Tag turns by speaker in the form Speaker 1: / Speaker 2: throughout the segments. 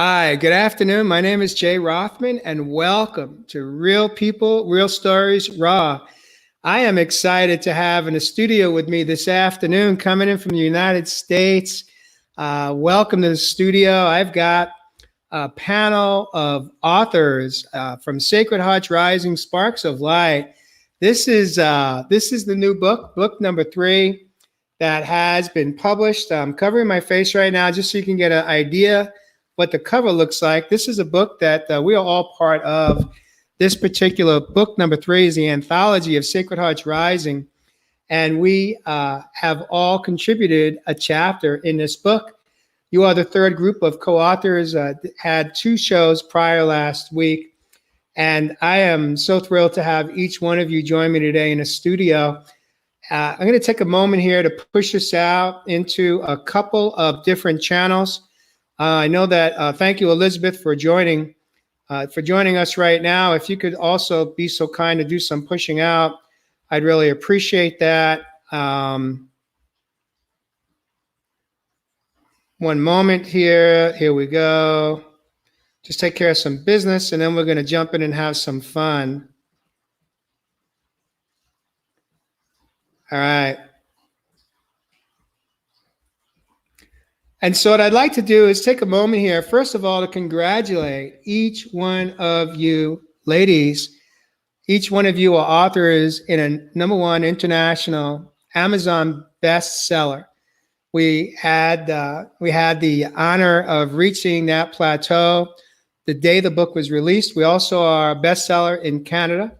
Speaker 1: Hi, good afternoon. My name is Jay Rothman, and welcome to Real People, Real Stories, Raw. I am excited to have in the studio with me this afternoon, coming in from the United States. Welcome to the studio. I've got a panel of authors from Sacred Hearts Rising Sparks of Light. This is the new book number 3 that has been published. I'm covering my face right now just so you can get an idea what the cover looks like. This is a book that we are all part of. This particular book number 3 is the anthology of Sacred Hearts Rising, and we have all contributed a chapter in this book. You are the third group of co-authors. Had 2 shows prior last week, and I am so thrilled to have each one of you join me today in the studio. I'm going to take a moment here to push this out into a couple of different channels. I know that. Thank you, Elizabeth, for joining us right now. If you could also be so kind to do some pushing out, I'd really appreciate that. One moment here. Here we go. Just take care of some business, and then we're going to jump in and have some fun. All right. And so what I'd like to do is take a moment here, first of all, to congratulate each one of you ladies. Each one of you are authors in a #1 international Amazon bestseller. We had the honor of reaching that plateau the day the book was released. We also are a bestseller in Canada.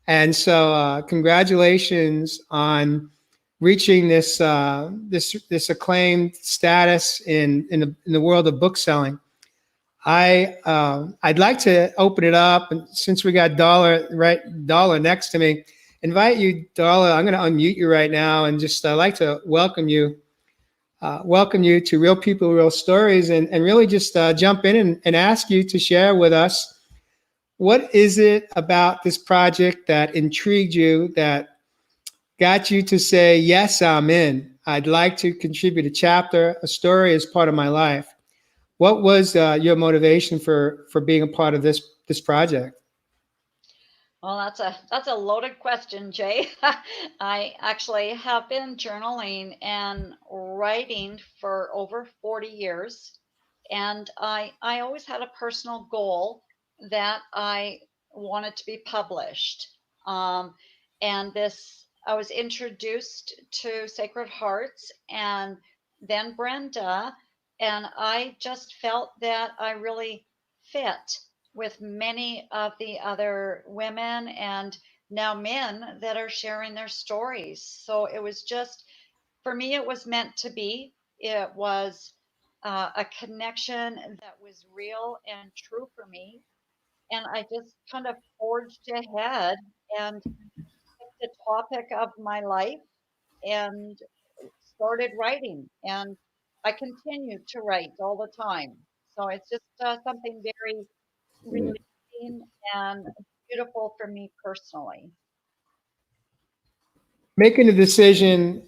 Speaker 1: And so congratulations on reaching this acclaimed status in the world of book selling. I'd like to open it up, and since we got Darla next to me, invite you, Darla. I'm going to unmute you right now, and just like to welcome you to Real People, Real Stories, and really just jump in and ask you to share with us, what is it about this project that intrigued you, that got you to say, yes, I'm in. I'd like to contribute a chapter, a story as part of my life. What was your motivation for being a part of this project?
Speaker 2: Well, that's a loaded question, Jay. I actually have been journaling and writing for over 40 years, and I always had a personal goal that I wanted to be published. And I was introduced to Sacred Hearts and then Brenda, and I just felt that I really fit with many of the other women and now men that are sharing their stories. So it was just, for me, it was meant to be. It was a connection that was real and true for me. And I just kind of forged ahead and picked the topic of my life and started writing. And I continue to write all the time. So it's just something very releasing and beautiful for me personally.
Speaker 1: Making the decision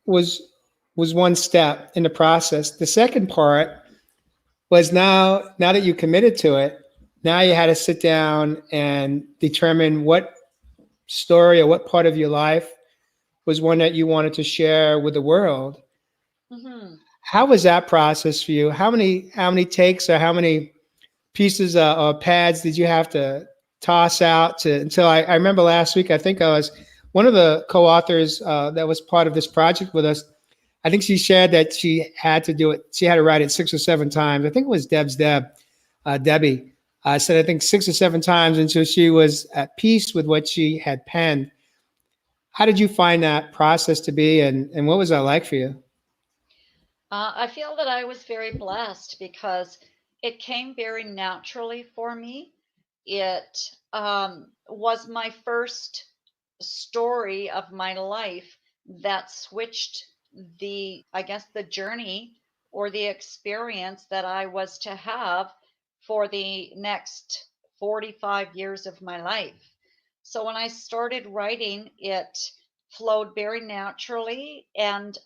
Speaker 1: was one step in the process. The second part was now that you committed to it, now you had to sit down and determine what story or what part of your life was one that you wanted to share with the world.
Speaker 2: Hmm.
Speaker 1: How was that process for you? How many takes or how many pieces or pads did you have to toss out to until I remember last week? I think I was one of the co-authors that was part of this project with us. I think she shared that she had to do it. She had to write it 6 or 7 times. I think it was Debbie. Said I think 6 or 7 times until she was at peace with what she had penned. How did you find that process to be, and what was that like for you?
Speaker 2: I feel that I was very blessed because it came very naturally for me. It was my first story of my life that switched I guess, the journey or the experience that I was to have for the next 45 years of my life. So when I started writing, it flowed very naturally, and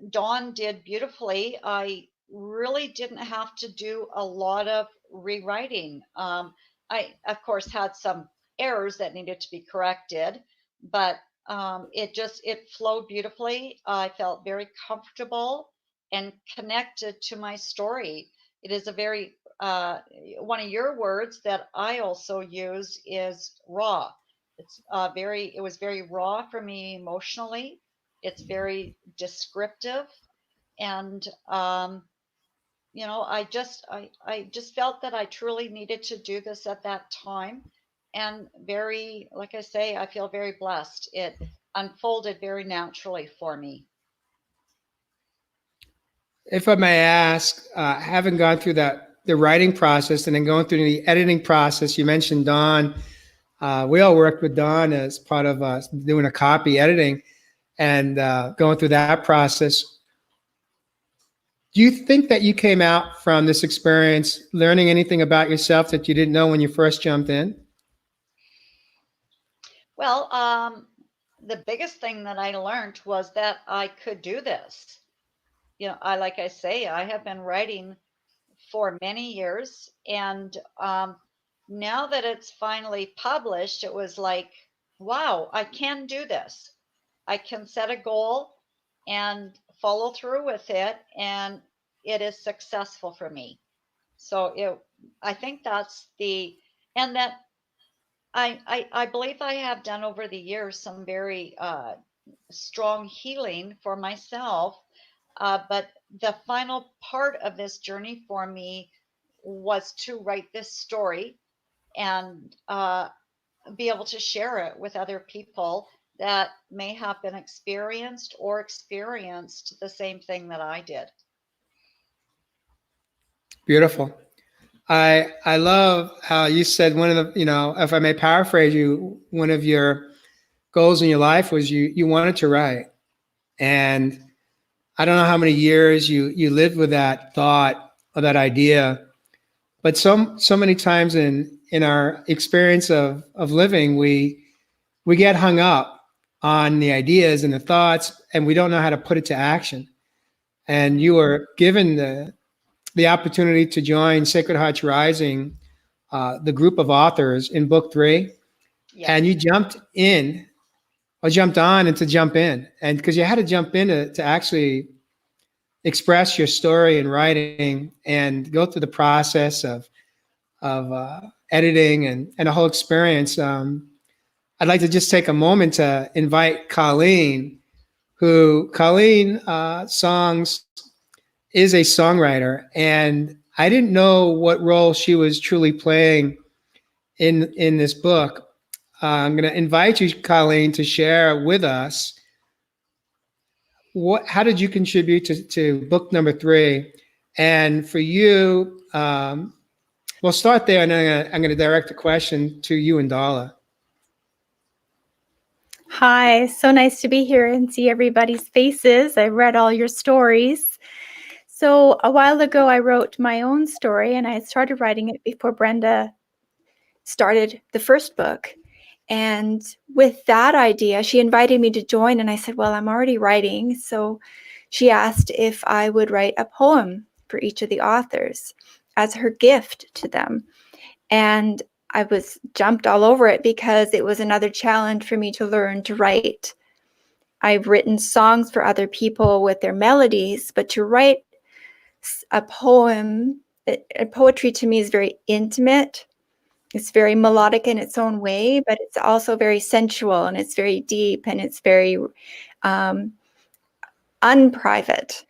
Speaker 2: Dawn did beautifully. I really didn't have to do a lot of rewriting. I, of course, had some errors that needed to be corrected, but it flowed beautifully. I felt very comfortable and connected to my story. It is a very one of your words that I also use is raw. It was very raw for me emotionally. It's very descriptive, and I just felt that I truly needed to do this at that time, and very, like I say, I feel very blessed. It unfolded very naturally for me.
Speaker 1: If I may ask, having gone through the writing process and then going through the editing process, you mentioned Don. We all worked with Don as part of doing a copy editing and going through that process. Do you think that you came out from this experience learning anything about yourself that you didn't know when you first jumped in?
Speaker 2: Well, the biggest thing that I learned was that I could do this. Like I say, I have been writing for many years, and now that it's finally published, it was like, wow, I can do this. I can set a goal and follow through with it, and it is successful for me. So I think that's and that I believe I have done over the years some very strong healing for myself. But the final part of this journey for me was to write this story and be able to share it with other people that may have been experienced or experienced the same thing that I did.
Speaker 1: Beautiful. I love how you said one of the, if I may paraphrase you, one of your goals in your life was you wanted to write. And I don't know how many years you lived with that thought or that idea, but so many times in our experience of living, we get hung up on the ideas and the thoughts, and we don't know how to put it to action. And you were given the opportunity to join Sacred Hearts Rising, the group of authors in book 3,
Speaker 2: Yes.
Speaker 1: and you jumped in or jumped on and to jump in, and because you had to jump in to actually express your story in writing and go through the process of editing and a whole experience. I'd like to just take a moment to invite Colleen, who Colleen songs is a songwriter, and I didn't know what role she was truly playing in this book. I'm going to invite you, Colleen, to share with us how did you contribute to book number 3, and for you, we'll start there, and then I'm going to direct the question to you and Darla.
Speaker 3: Hi, so nice to be here and see everybody's faces. I read all your stories. So a while ago, I wrote my own story, and I started writing it before Brenda started the first book. And with that idea, she invited me to join, and I said, well, I'm already writing. So she asked if I would write a poem for each of the authors as her gift to them. And I was jumped all over it because it was another challenge for me to learn to write. I've written songs for other people with their melodies, but to write a poem, poetry to me is very intimate. It's very melodic in its own way, but it's also very sensual, and it's very deep, and it's very unprivate.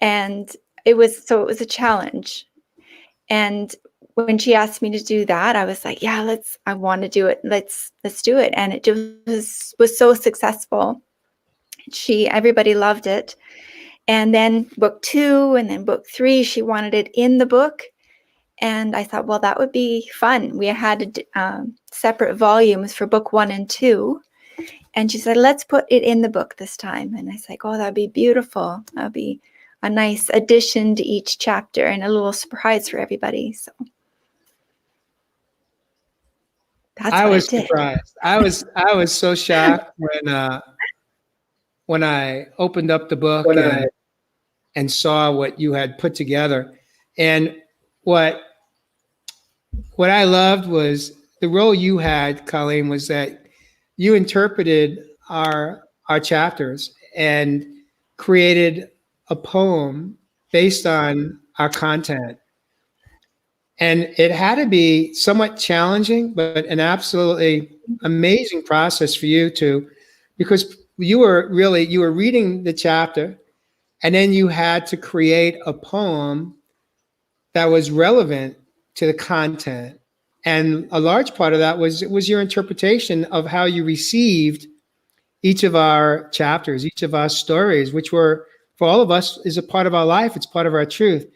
Speaker 3: And it was a challenge. And when she asked me to do that, I was like, yeah, I want to do it. Let's do it. And it just was so successful. Everybody loved it. And then book 2 and then book 3, she wanted it in the book. And I thought, well, that would be fun. We had separate volumes for book 1 and 2. And she said, let's put it in the book this time. And I was like, oh, that'd be beautiful. That'd be a nice addition to each chapter and a little surprise for everybody. So that's
Speaker 1: I
Speaker 3: what
Speaker 1: was
Speaker 3: I did.
Speaker 1: surprised. I was so shocked when I opened up the book and saw what you had put together. And what I loved was the role you had, Colleen, was that you interpreted our chapters and created a poem based on our content. And it had to be somewhat challenging, but an absolutely amazing process for you to, because you were reading the chapter, and then you had to create a poem that was relevant to the content. And a large part of that was your interpretation of how you received each of our chapters, each of our stories, which were, for all of us, is a part of our life. It's part of our truth.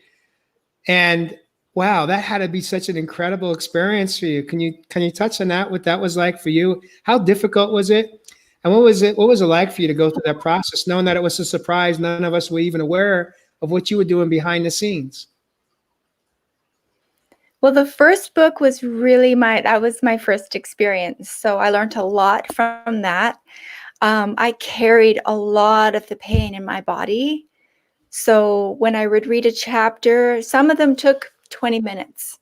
Speaker 1: And wow, that had to be such an incredible experience for you. Can you touch on that? What that was like for you? How difficult was it? And what was it like for you to go through that process, knowing that it was a surprise? None of us were even aware of what you were doing behind the scenes.
Speaker 3: Well, the first book was really that was my first experience. So I learned a lot from that. I carried a lot of the pain in my body. So when I would read a chapter, some of them took 20 minutes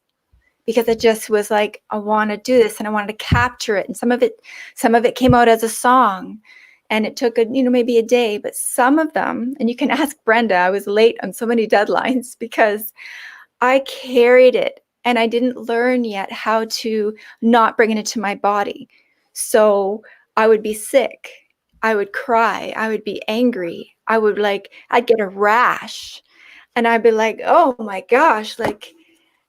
Speaker 3: because it just was like, I want to do this and I wanted to capture it. And some of it came out as a song, and it took maybe a day, but some of them, and you can ask Brenda, I was late on so many deadlines because I carried it and I didn't learn yet how to not bring it into my body. So I would be sick. I would cry. I would be angry. I'd get a rash, and I'd be like, oh my gosh,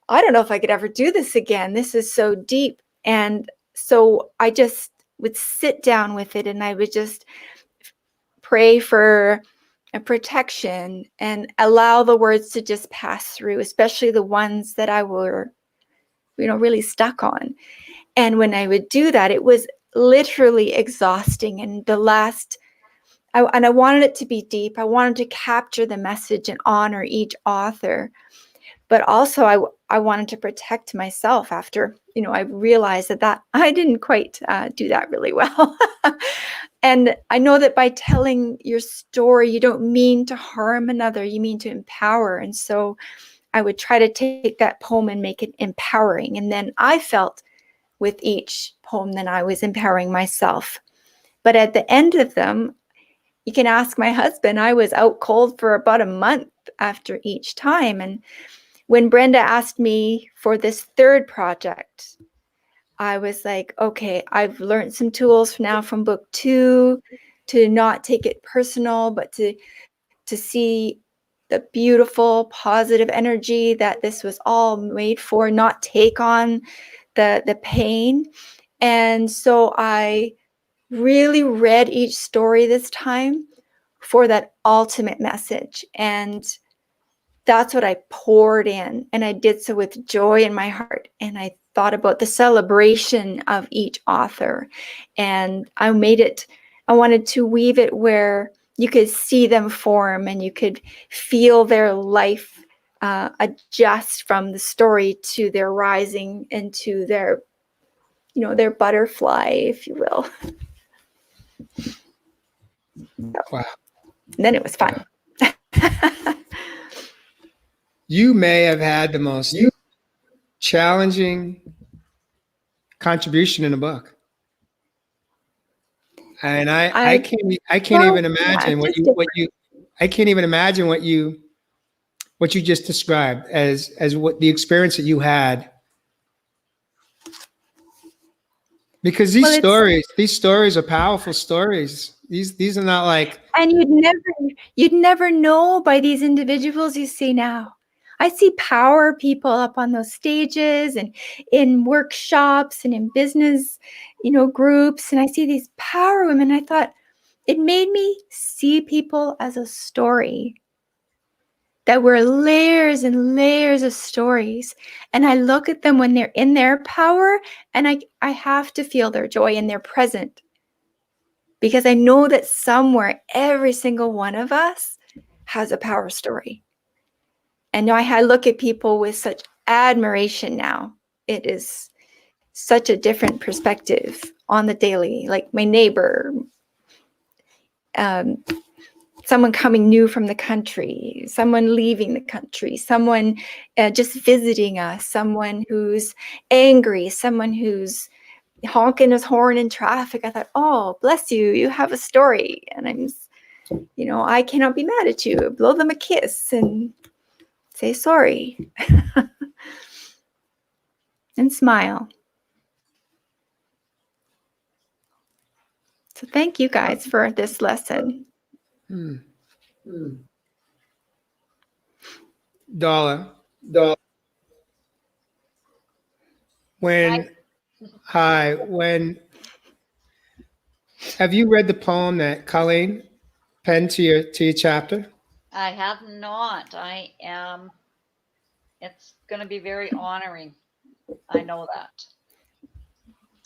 Speaker 3: I don't know if I could ever do this again. This is so deep. And so I just would sit down with it, and I would just pray for a protection and allow the words to just pass through, especially the ones that I were, really stuck on. And when I would do that, it was literally exhausting. And I wanted it to be deep. I wanted to capture the message and honor each author. But also I wanted to protect myself after, I realized that I didn't quite do that really well. And I know that by telling your story, you don't mean to harm another, you mean to empower. And so I would try to take that poem and make it empowering. And then I felt with each poem that I was empowering myself. But at the end of them, you can ask my husband, I was out cold for about a month after each time. And when Brenda asked me for this third project, I was like, okay, I've learned some tools now from book 2 to not take it personal, but to see the beautiful, positive energy that this was all made for, not take on the pain. And so I really read each story this time for that ultimate message. And that's what I poured in. And I did so with joy in my heart. And I thought about the celebration of each author. And I wanted to weave it where you could see them form and you could feel their life adjust from the story to their rising into their, their butterfly, if you will.
Speaker 1: Wow.
Speaker 3: And then it was fun.
Speaker 1: You may have had the most challenging contribution in a book. And I can't even imagine what you just described as what the experience that you had. Because these stories are powerful stories. These are not like,
Speaker 3: and you'd never know by these individuals you see now. I see power people up on those stages and in workshops and in business, groups. And I see these power women. I thought it made me see people as a story. That were layers and layers of stories. And I look at them when they're in their power, and I have to feel their joy in their present. Because I know that somewhere, every single one of us has a power story. And I look at people with such admiration now. It is such a different perspective on the daily, like my neighbor, someone coming new from the country, someone leaving the country, someone just visiting us, someone who's angry, someone who's honking his horn in traffic. I thought, oh, bless you, you have a story. And I cannot be mad at you. Blow them a kiss and say sorry and smile. So thank you guys for this lesson.
Speaker 1: Darla, when have you read the poem that Colleen penned to your chapter?
Speaker 2: I have not. It's going to be very honoring. I know that.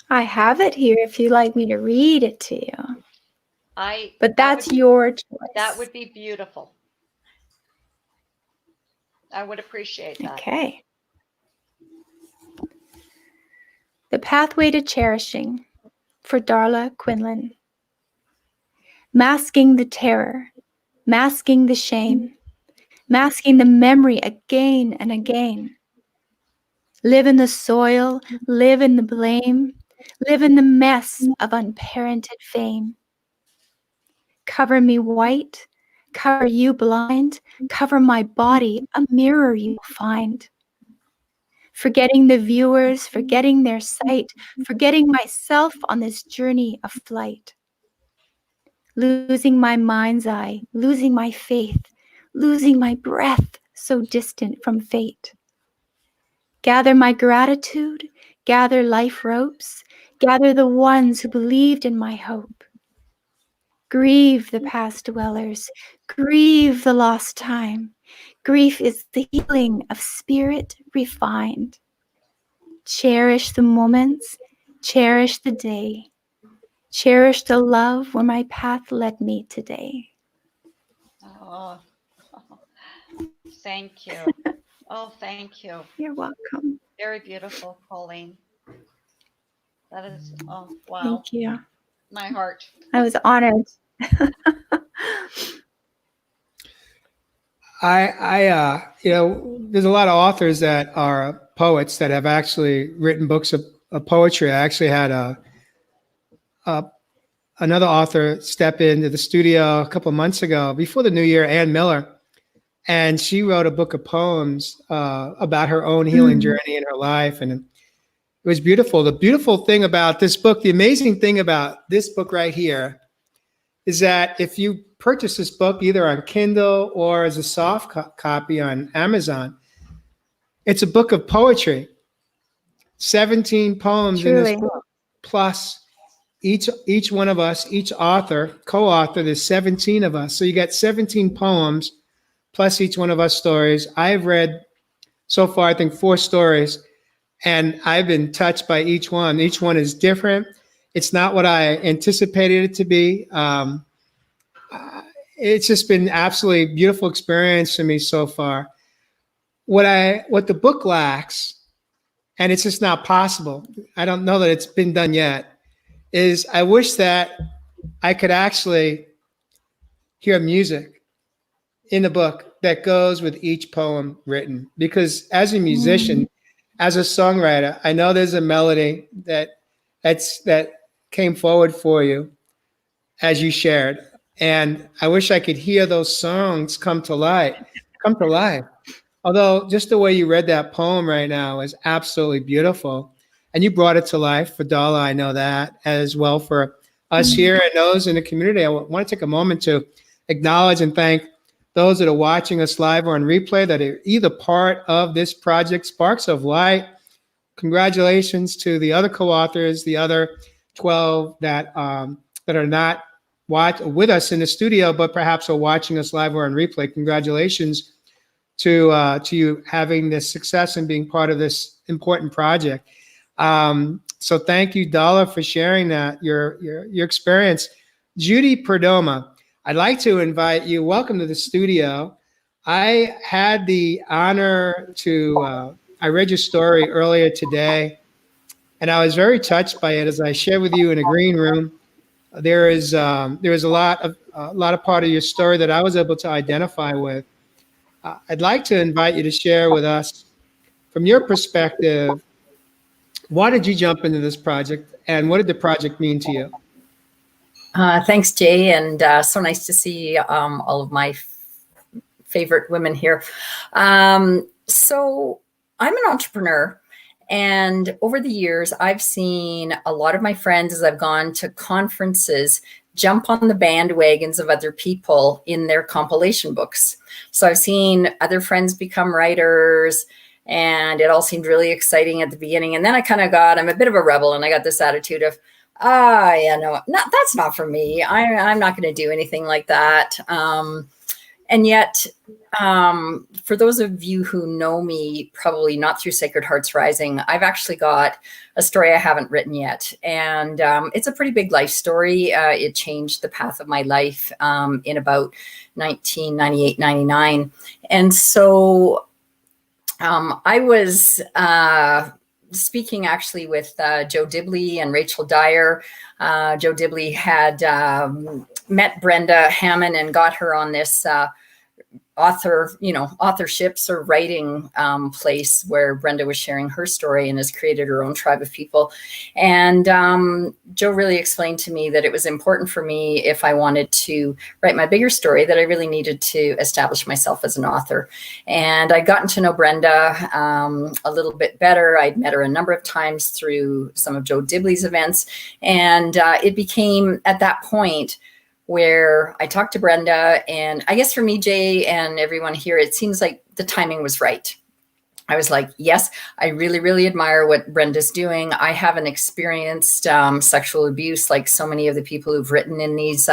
Speaker 3: I have it here if you'd like me to read it to you. But that's your choice.
Speaker 2: That would be beautiful. I would appreciate that.
Speaker 3: Okay. The Pathway to Cherishing, for Darla Conlin. Masking the terror, masking the shame, masking the memory again and again. Live in the soil, live in the blame, live in the mess of unparented fame. Cover me white, cover you blind, cover my body, a mirror you will find. Forgetting the viewers, forgetting their sight, forgetting myself on this journey of flight. Losing my mind's eye, losing my faith, losing my breath, so distant from fate. Gather my gratitude, gather life ropes, gather the ones who believed in my hope. Grieve the past dwellers, grieve the lost time. Grief is the healing of spirit refined. Cherish the moments, cherish the day. Cherish the love where my path led me today.
Speaker 2: Oh, thank you. Oh, thank you.
Speaker 3: You're welcome.
Speaker 2: Very beautiful, Colleen. That is, oh, wow.
Speaker 3: Thank you.
Speaker 2: My heart.
Speaker 3: I was honored.
Speaker 1: There's a lot of authors that are poets that have actually written books of poetry. I actually had another author step into the studio a couple of months ago before the new year, Ann Miller, and she wrote a book of poems about her own healing journey in her life, and it was beautiful. The beautiful thing about this book, the amazing thing about this book right here, is that if you purchase this book either on Kindle or as a soft copy on Amazon, it's a book of poetry. 17 poems in this book, plus each one of us, each author, co-author, there's 17 of us. So you got 17 poems plus each one of us stories. I've read so far, I think 4 stories, and I've been touched by each one. Each one is different. It's not what I anticipated it to be. It's just been absolutely beautiful experience for me so far. What the book lacks, and it's just not possible, I don't know that it's been done yet, is I wish that I could actually hear music in the book that goes with each poem written. Because as a musician, as a songwriter, I know there's a melody that came forward for you as you shared. And I wish I could hear those songs come to life. Although just the way you read that poem right now is absolutely beautiful. And you brought it to life for Darla, I know that, as well for us here and those in the community. I want to take a moment to acknowledge and thank those that are watching us live or on replay that are either part of this project, Sparks of Light. Congratulations to the other co-authors, the other 12 that are not with us in the studio, but perhaps are watching us live or on replay. Congratulations to you having this success and being part of this important project. So thank you, Darla, for sharing that, your experience. Judy Perdoma, I'd like to invite you. Welcome to the studio. I had the honor to, I read your story earlier today, and I was very touched by it. As I shared with you in a green room, there is a lot of a lot of part of your story that I was able to identify with. I'd like to invite you to share with us, from your perspective, why did you jump into this project and what did the project mean to you?
Speaker 4: Thanks, Jay, and so nice to see all of my favorite women here. So I'm an entrepreneur, and over the years, I've seen a lot of my friends, as I've gone to conferences, jump on the bandwagons of other people in their compilation books. So I've seen other friends become writers, and it all seemed really exciting at the beginning. And then I'm a bit of a rebel, and I got this attitude of, yeah, no, that's not for me. I'm not going to do anything like that. And yet, for those of you who know me, probably not through Sacred Hearts Rising, I've actually got a story I haven't written yet. And it's a pretty big life story. It changed the path of my life in about 1998, 99. And so I was speaking actually with Joe Dibley and Rachel Dyer. Joe Dibley had met Brenda Hammond and got her on this authorships or writing place where Brenda was sharing her story and has created her own tribe of people. And Joe really explained to me that it was important for me, if I wanted to write my bigger story, that I really needed to establish myself as an author. And I'd gotten to know Brenda a little bit better. I'd met her a number of times through some of Joe Dibley's events. And it became at that point where I talked to Brenda, and I guess for me, Jay, and everyone here, it seems like the timing was right. I was like, yes, I really, really admire what Brenda's doing. I haven't experienced sexual abuse like so many of the people who've written in these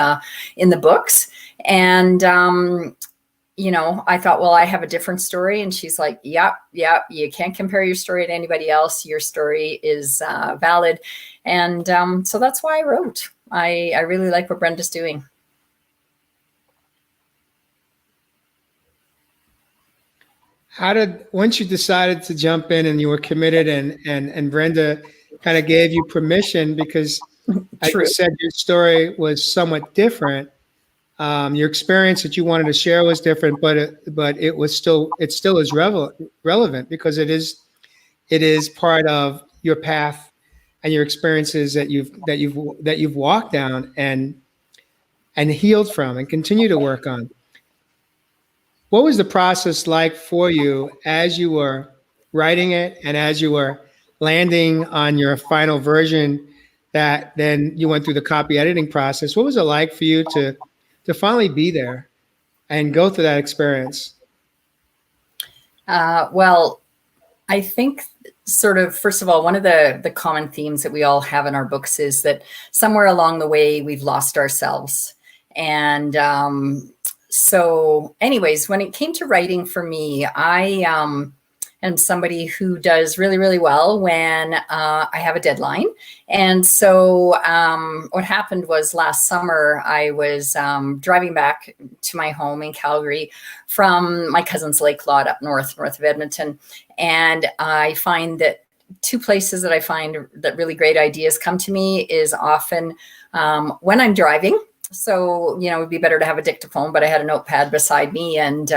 Speaker 4: in the books. And I thought, well, I have a different story. And she's like, yep, you can't compare your story to anybody else. Your story is valid. And so that's why I wrote. I really like what Brenda's doing.
Speaker 1: Once you decided to jump in and you were committed and Brenda kind of gave you permission, because as you said, your story was somewhat different. Your experience that you wanted to share was different, but it still is relevant because it is part of your path and your experiences that you've walked down and healed from and continue to work on. What was the process like for you as you were writing it and as you were landing on your final version that then you went through the copy editing process? What was it like for you to finally be there and go through that experience?
Speaker 4: Well, I think sort of, first of all, one of the common themes that we all have in our books is that somewhere along the way, we've lost ourselves. And so anyways, when it came to writing for me, I am somebody who does really, really well when I have a deadline. And so what happened was last summer, I was driving back to my home in Calgary from my cousin's lake lot up north of Edmonton. And I find that two places that I find that really great ideas come to me is often when I'm driving. So, it would be better to have a dictaphone, but I had a notepad beside me. And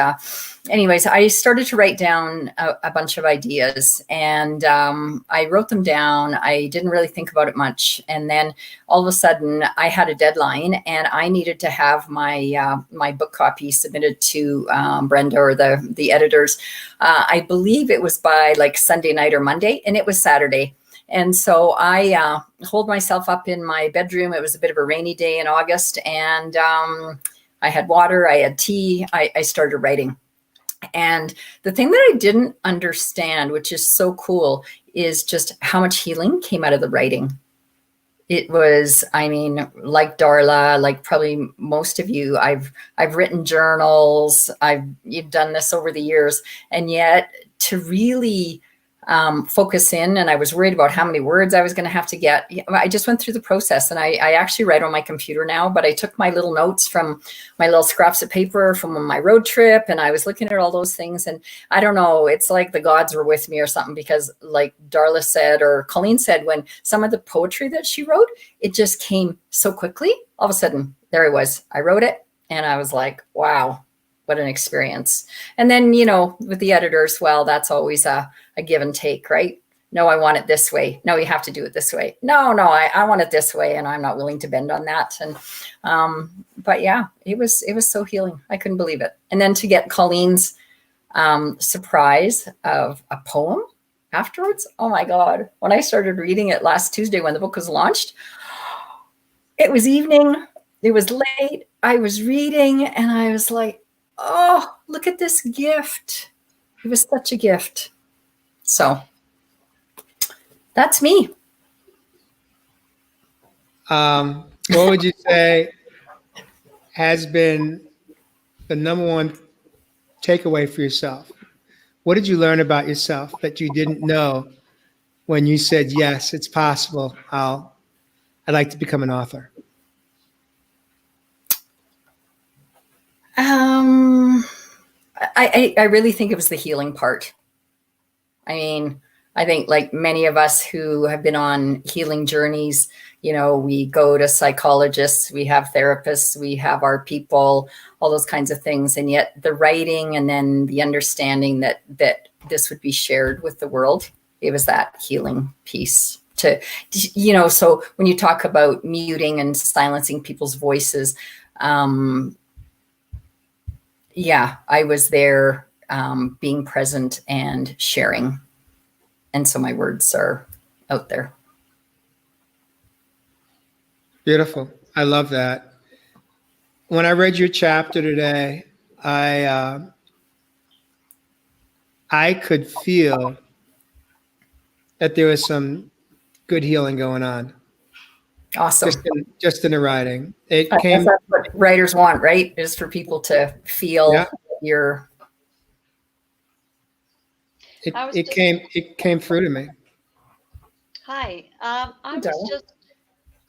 Speaker 4: anyways, I started to write down a bunch of ideas and I wrote them down. I didn't really think about it much. And then all of a sudden I had a deadline and I needed to have my my book copy submitted to Brenda or the editors. I believe it was by like Sunday night or Monday, and it was Saturday. And so I holed myself up in my bedroom. It was a bit of a rainy day in August, and I had water, I had tea, I started writing. And the thing that I didn't understand, which is so cool, is just how much healing came out of the writing. It was, like Darla, like probably most of you, I've written journals, you've done this over the years, and yet to really focus in, and I was worried about how many words I was going to have to get. I just went through the process, and I actually write on my computer now, but I took my little notes from my little scraps of paper from my road trip, and I was looking at all those things, and I don't know, it's like the gods were with me or something, because like Darla said, or Colleen said, when some of the poetry that she wrote, it just came so quickly. All of a sudden there I was. I wrote it and I was like, wow, what an experience. And then, you know, with the editors, well, that's always a give and take, right? No, I want it this way. No, you have to do it this way. No, I want it this way. And I'm not willing to bend on that. And, but yeah, it was so healing. I couldn't believe it. And then to get Colleen's surprise of a poem afterwards. Oh my God. When I started reading it last Tuesday, when the book was launched, it was evening. It was late. I was reading and I was like, oh, look at this gift. It was such a gift. So that's me.
Speaker 1: What would you say has been the number one takeaway for yourself? What did you learn about yourself that you didn't know when you said, yes, it's possible. I'd like to become an author?
Speaker 4: I really think it was the healing part. I mean, I think like many of us who have been on healing journeys, you know, we go to psychologists, we have therapists, we have our people, all those kinds of things. And yet the writing and then the understanding that this would be shared with the world, it was that healing piece to, you know, so when you talk about muting and silencing people's voices, yeah, I was there being present and sharing. And so my words are out there.
Speaker 1: Beautiful. I love that. When I read your chapter today, I could feel that there was some good healing going on.
Speaker 4: Awesome.
Speaker 1: Just in the writing.
Speaker 4: I guess that's what writers want, right? Is for people to feel
Speaker 1: it came through to me.
Speaker 2: Hi. I was just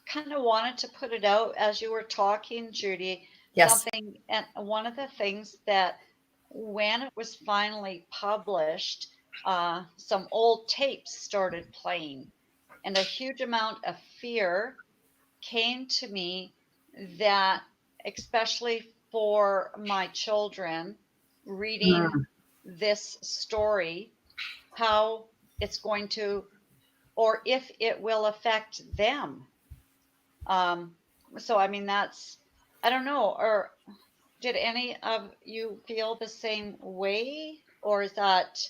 Speaker 2: kind of wanted to put it out as you were talking, Judy.
Speaker 4: Yes.
Speaker 2: Something, and one of the things that when it was finally published, some old tapes started playing, and a huge amount of fear came to me that, especially for my children reading this story, how it's going to, or if it will affect them. So, I mean, that's, I don't know, or did any of you feel the same way? Or is that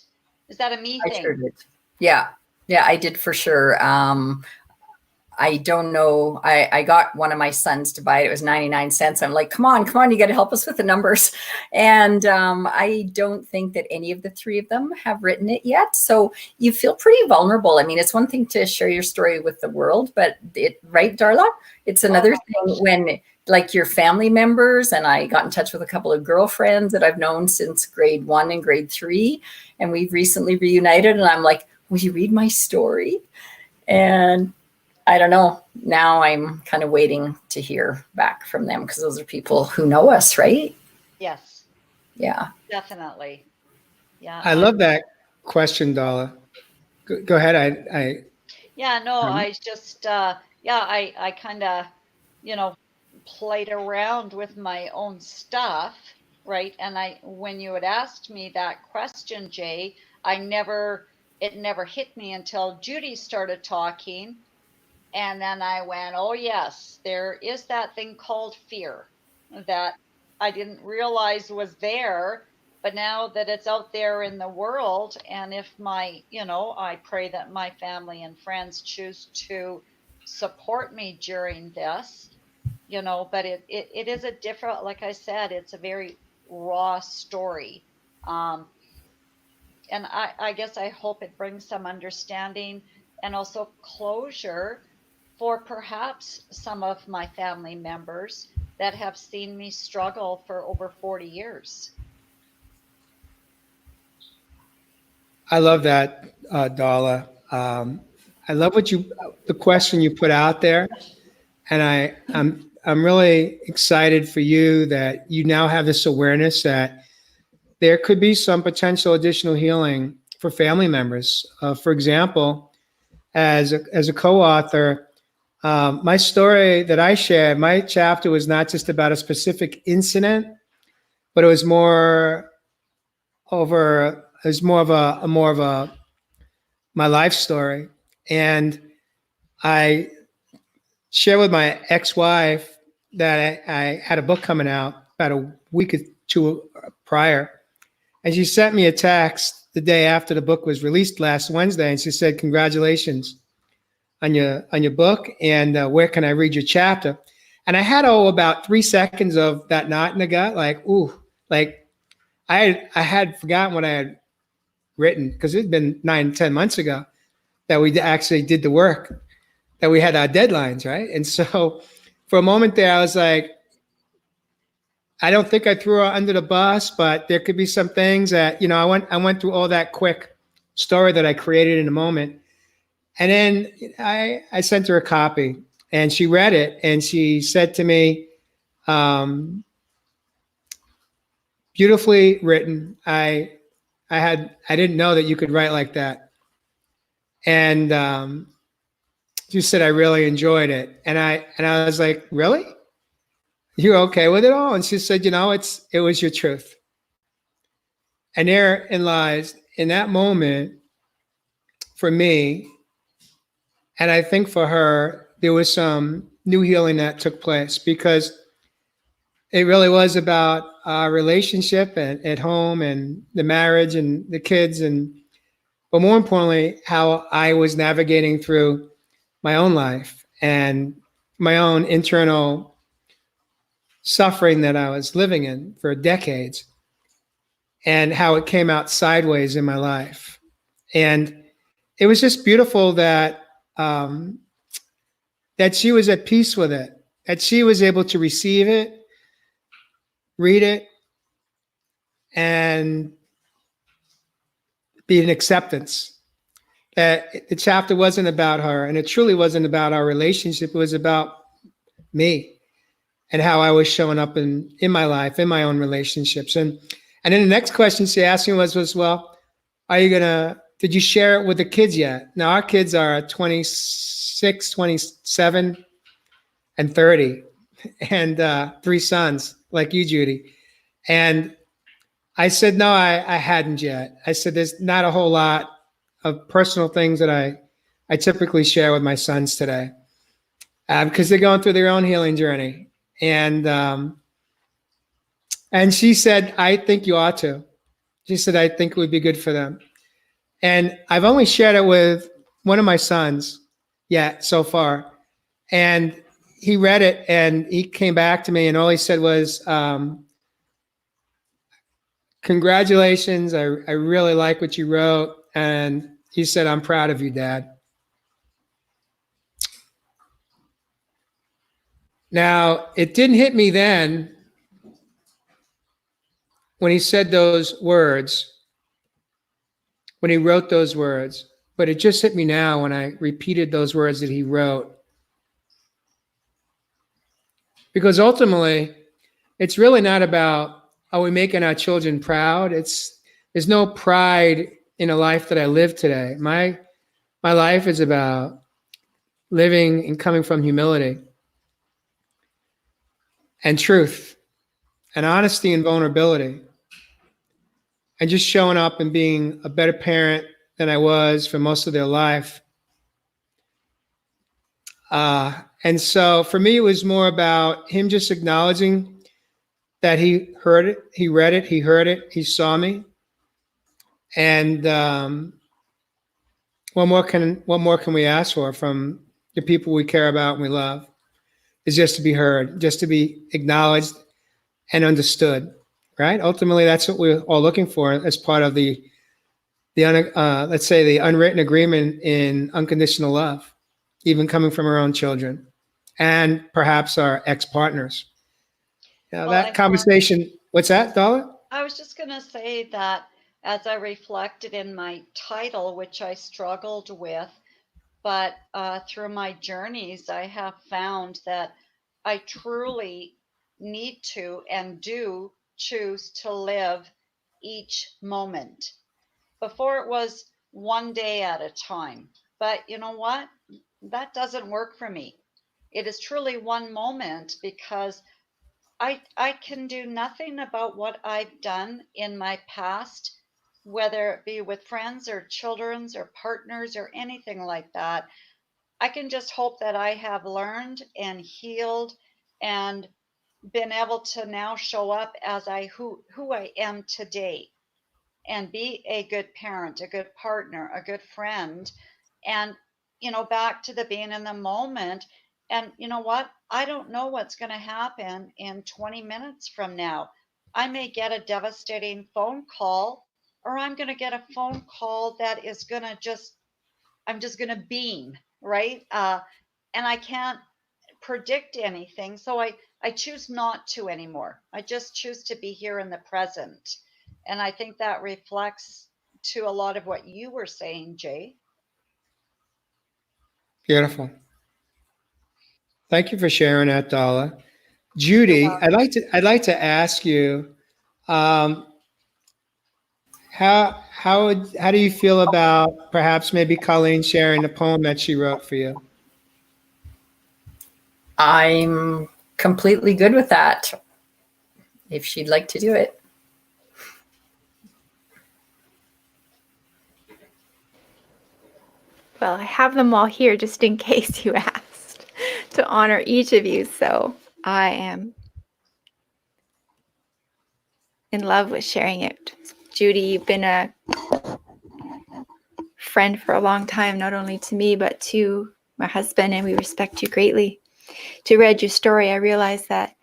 Speaker 2: a me thing?
Speaker 4: I sure did. Yeah, I did for sure. I don't know. I got one of my sons to buy it. It was 99 cents. I'm like, come on, you got to help us with the numbers. And I don't think that any of the three of them have written it yet. So you feel pretty vulnerable. I mean, it's one thing to share your story with the world, but right, Darla? It's another thing when like your family members, and I got in touch with a couple of girlfriends that I've known since grade 1 and grade 3. And we've recently reunited. And I'm like, will you read my story? And I don't know. Now I'm kind of waiting to hear back from them because those are people who know us, right?
Speaker 2: Yes.
Speaker 4: Yeah.
Speaker 2: Definitely. Yeah.
Speaker 1: I love that question, Darla. Go ahead. I
Speaker 2: just, I kind of, you know, played around with my own stuff, right? And when you had asked me that question, Jay, it never hit me until Judy started talking. And then I went, oh, yes, there is that thing called fear that I didn't realize was there. But now that it's out there in the world, and if I pray that my family and friends choose to support me during this, but it is a different, like I said, it's a very raw story. And I guess I hope it brings some understanding and also closure for perhaps some of my family members that have seen me struggle for over 40 years.
Speaker 1: I love that, Darla. I love the question you put out there. And I'm really excited for you that you now have this awareness that there could be some potential additional healing for family members. For example, as a co-author, My story that I shared, my chapter was not just about a specific incident, but it was more more of a my life story. And I shared with my ex-wife that I had a book coming out about a week or two prior. And she sent me a text the day after the book was released last Wednesday. And she said, congratulations on your book. And where can I read your chapter? And I had, about 3 seconds of that knot in the gut. Like, ooh, like I had forgotten what I had written, because it had been 9, 10 months ago that we actually did the work, that we had our deadlines, right? And so for a moment there, I was like, I don't think I threw her under the bus, but there could be some things that, I went through all that quick story that I created in a moment. And then I sent her a copy, and she read it, and she said to me, beautifully written. I didn't know that you could write like that. And she said, I really enjoyed it. And I was like, really? You're okay with it all? And she said, it was your truth. And therein lies, in that moment, for me, and I think for her, there was some new healing that took place, because it really was about our relationship at home, and the marriage and the kids, but more importantly, how I was navigating through my own life and my own internal suffering that I was living in for decades, and how it came out sideways in my life. And it was just beautiful that that she was at peace with it, that she was able to receive it, read it, and be in acceptance. That the chapter wasn't about her, and it truly wasn't about our relationship. It was about me and how I was showing up in my life, in my own relationships. And then the next question she asked me was, well, did you share it with the kids yet? Now, our kids are 26, 27, and 30, and 3 sons, like you, Judy. And I said, no, I hadn't yet. I said, there's not a whole lot of personal things that I typically share with my sons today, because they're going through their own healing journey. And she said, I think you ought to. She said, I think it would be good for them. And I've only shared it with one of my sons yet so far. And he read it, and he came back to me, and all he said was, congratulations. I really like what you wrote. And he said, I'm proud of you, Dad. Now, it didn't hit me then when he said those words, when he wrote those words, but it just hit me now when I repeated those words that he wrote. Because ultimately, it's really not about, are we making our children proud? There's no pride in a life that I live today. My life is about living and coming from humility and truth and honesty and vulnerability, and just showing up and being a better parent than I was for most of their life. And so for me, it was more about him just acknowledging that he heard it, he read it, he heard it, he saw me. And what more can we ask for from the people we care about and we love? Is just to be heard, just to be acknowledged and understood, right? Ultimately, that's what we're all looking for as part of the let's say the unwritten agreement in unconditional love, even coming from our own children and perhaps our ex-partners. Now,
Speaker 2: Well,
Speaker 1: that conversation, what's that, Darla?
Speaker 2: I was just going to say that as I reflected in my title, which I struggled with, but through my journeys, I have found that I truly need to and do choose to live each moment. Before it was one day at a time. But you know what? That doesn't work for me. It is truly one moment, because I can do nothing about what I've done in my past, whether it be with friends or children's or partners or anything like that. I can just hope that I have learned and healed and been able to now show up as who I am today, and be a good parent, a good partner, a good friend. And, back to the being in the moment. And you know what? I don't know what's going to happen in 20 minutes from now. I may get a devastating phone call, or I'm going to get a phone call that is going to I'm just going to beam, right? And I can't predict anything. So I choose not to anymore. I just choose to be here in the present. And I think that reflects to a lot of what you were saying, Jay.
Speaker 1: Beautiful. Thank you for sharing that, Darla.
Speaker 2: You're
Speaker 1: Judy,
Speaker 2: welcome.
Speaker 1: I'd like to ask you, um, how do you feel about perhaps maybe Colleen sharing the poem that she wrote for you?
Speaker 4: I'm completely good with that, if she'd like to do it.
Speaker 3: Well, I have them all here just in case you asked, to honor each of you. So I am in love with sharing it. Judy, you've been a friend for a long time, not only to me, but to my husband, and we respect you greatly. To read your story, I realized that,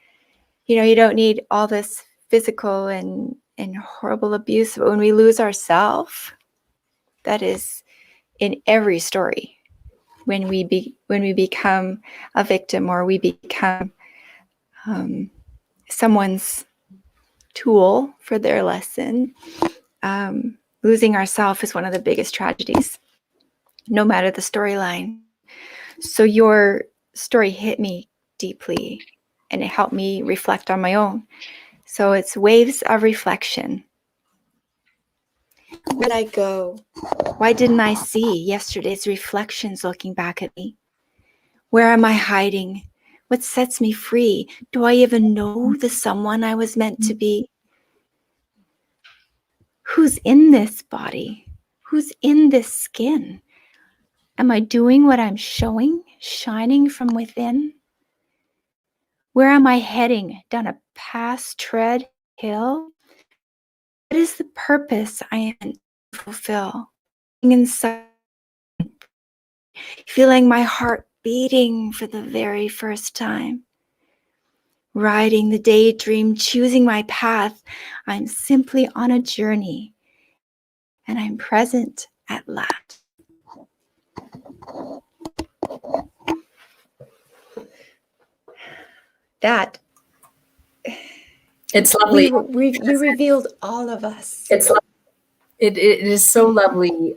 Speaker 3: you don't need all this physical and horrible abuse, but when we lose ourselves, that is in every story. When we become a victim, or we become someone's tool for their lesson, losing ourselves is one of the biggest tragedies, no matter the storyline. So your story hit me deeply, and it helped me reflect on my own. So it's waves of reflection. Where did I go? Why didn't I see yesterday's reflections looking back at me? Where am I hiding? What sets me free? Do I even know the someone I was meant to be? Who's in this body? Who's in this skin? Am I doing what I'm showing, shining from within? Where am I heading? Down a past tread hill? What is the purpose I am to fulfill? Inside, feeling my heart beating for the very first time. Riding the daydream, choosing my path. I'm simply on a journey, and I'm present at last. That
Speaker 4: It's lovely.
Speaker 3: We revealed all of us.
Speaker 4: It is so lovely,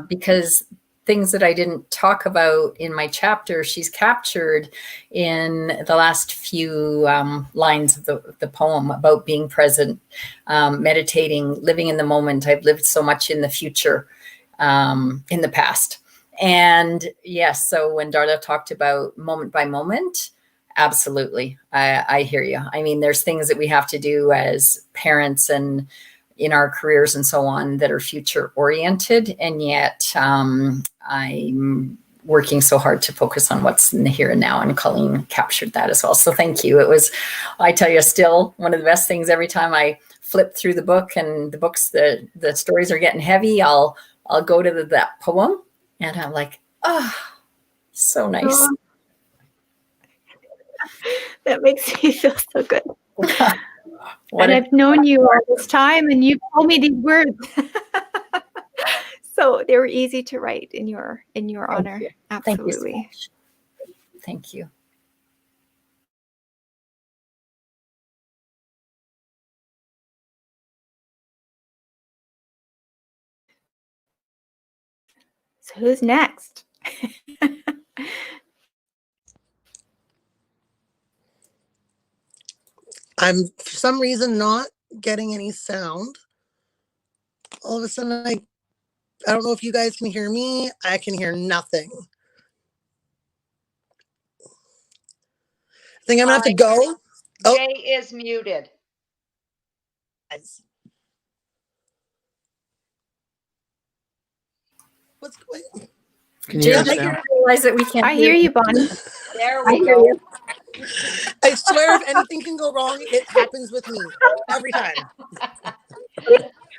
Speaker 4: because things that I didn't talk about in my chapter, she's captured in the last few lines of the poem about being present, meditating, living in the moment. I've lived so much in the future, in the past. And yes, so when Darla talked about moment by moment, absolutely, I hear you. I mean, there's things that we have to do as parents and in our careers and so on that are future oriented. And yet I'm working so hard to focus on what's in the here and now. And Colleen captured that as well. So thank you. It was, I tell you, still one of the best things. Every time I flip through the book and the stories are getting heavy, I'll go to that poem and I'm like, oh, so nice.
Speaker 3: Oh, that makes me feel so good. And I've known you all this time, and you've told me these words. So they were easy to write in your honor.
Speaker 4: You.
Speaker 3: Absolutely.
Speaker 4: Thank you.
Speaker 3: So who's next?
Speaker 5: I'm for some reason not getting any sound. All of a sudden, I don't know if you guys can hear me. I can hear nothing. think I'm gonna have to go. Oh.
Speaker 2: Jay is muted.
Speaker 5: What's going?
Speaker 1: Can you hear us
Speaker 4: Jay,
Speaker 1: now?
Speaker 4: realize that we can't
Speaker 3: I hear you, Bonnie.
Speaker 2: There
Speaker 4: I
Speaker 2: we
Speaker 4: hear
Speaker 2: go.
Speaker 4: you.
Speaker 5: I swear, if anything can go wrong, it happens with me every time.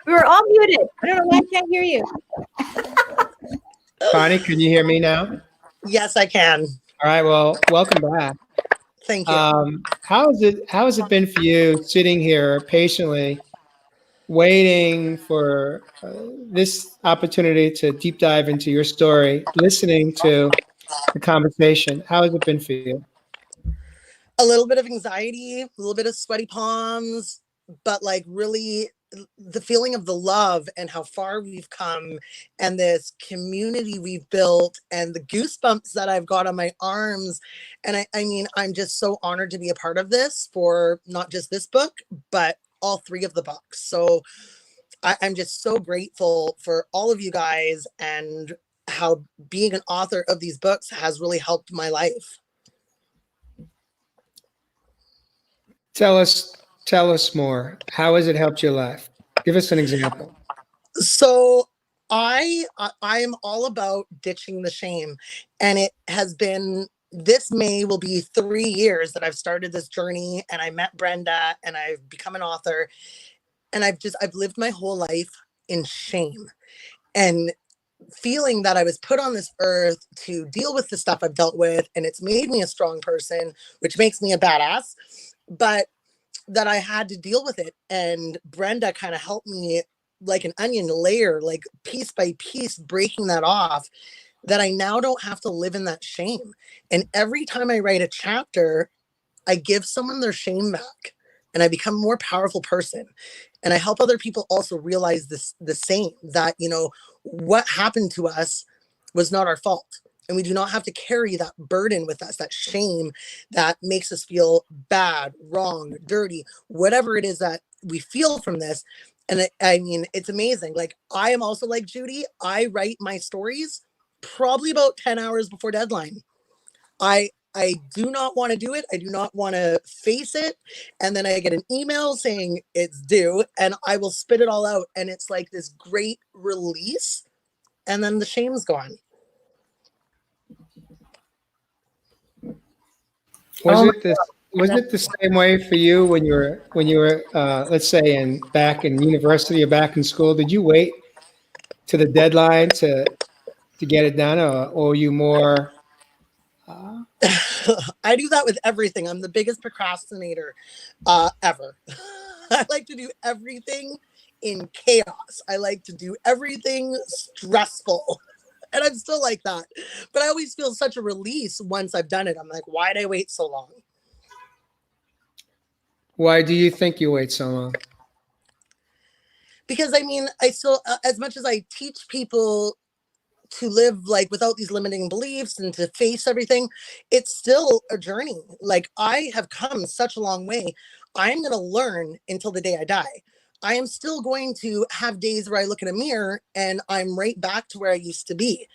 Speaker 3: We were all muted. I don't know why I can't hear you.
Speaker 1: Connie, can you hear me now?
Speaker 5: Yes, I can.
Speaker 1: All right. Well, welcome back.
Speaker 5: Thank you.
Speaker 1: How has it been for you sitting here patiently waiting for this opportunity to deep dive into your story, listening to the conversation? How has it been for you?
Speaker 5: A little bit of anxiety, a little bit of sweaty palms, but like really the feeling of the love and how far we've come and this community we've built and the goosebumps that I've got on my arms. And I mean, I'm just so honored to be a part of this for not just this book, but all 3 of the books. So I'm just so grateful for all of you guys and how being an author of these books has really helped my life.
Speaker 1: Tell us more. How has it helped your life? Give us an example.
Speaker 5: So I'm all about ditching the shame, and it has been, this May will be 3 years that I've started this journey, and I met Brenda and I've become an author, and I've lived my whole life in shame and feeling that I was put on this earth to deal with the stuff I've dealt with, and it's made me a strong person, which makes me a badass, but that I had to deal with it. And Brenda kind of helped me like an onion layer, like piece by piece, breaking that off, that I now don't have to live in that shame. And every time I write a chapter, I give someone their shame back and I become a more powerful person. And I help other people also realize the same, that, you know, what happened to us was not our fault. And we do not have to carry that burden with us, that shame that makes us feel bad, wrong, dirty, whatever it is that we feel from this. And I mean, it's amazing. Like, I am also like Judy. I write my stories probably about 10 hours before deadline. I do not want to do it. I do not want to face it. And then I get an email saying it's due and I will spit it all out. And it's like this great release. And then the shame's gone.
Speaker 1: Was it the same way for you when you were let's say back in university or back in school? Did you wait to the deadline to get it done, or you more?
Speaker 5: I do that with everything. I'm the biggest procrastinator ever. I like to do everything in chaos. I like to do everything stressful. And I'm still like that. But I always feel such a release once I've done it. I'm like, why did I wait so long?
Speaker 1: Why do you think you wait so long?
Speaker 5: Because I mean, I still, as much as I teach people to live like without these limiting beliefs and to face everything, it's still a journey. Like, I have come such a long way. I'm going to learn until the day I die. I am still going to have days where I look in a mirror and I'm right back to where I used to be.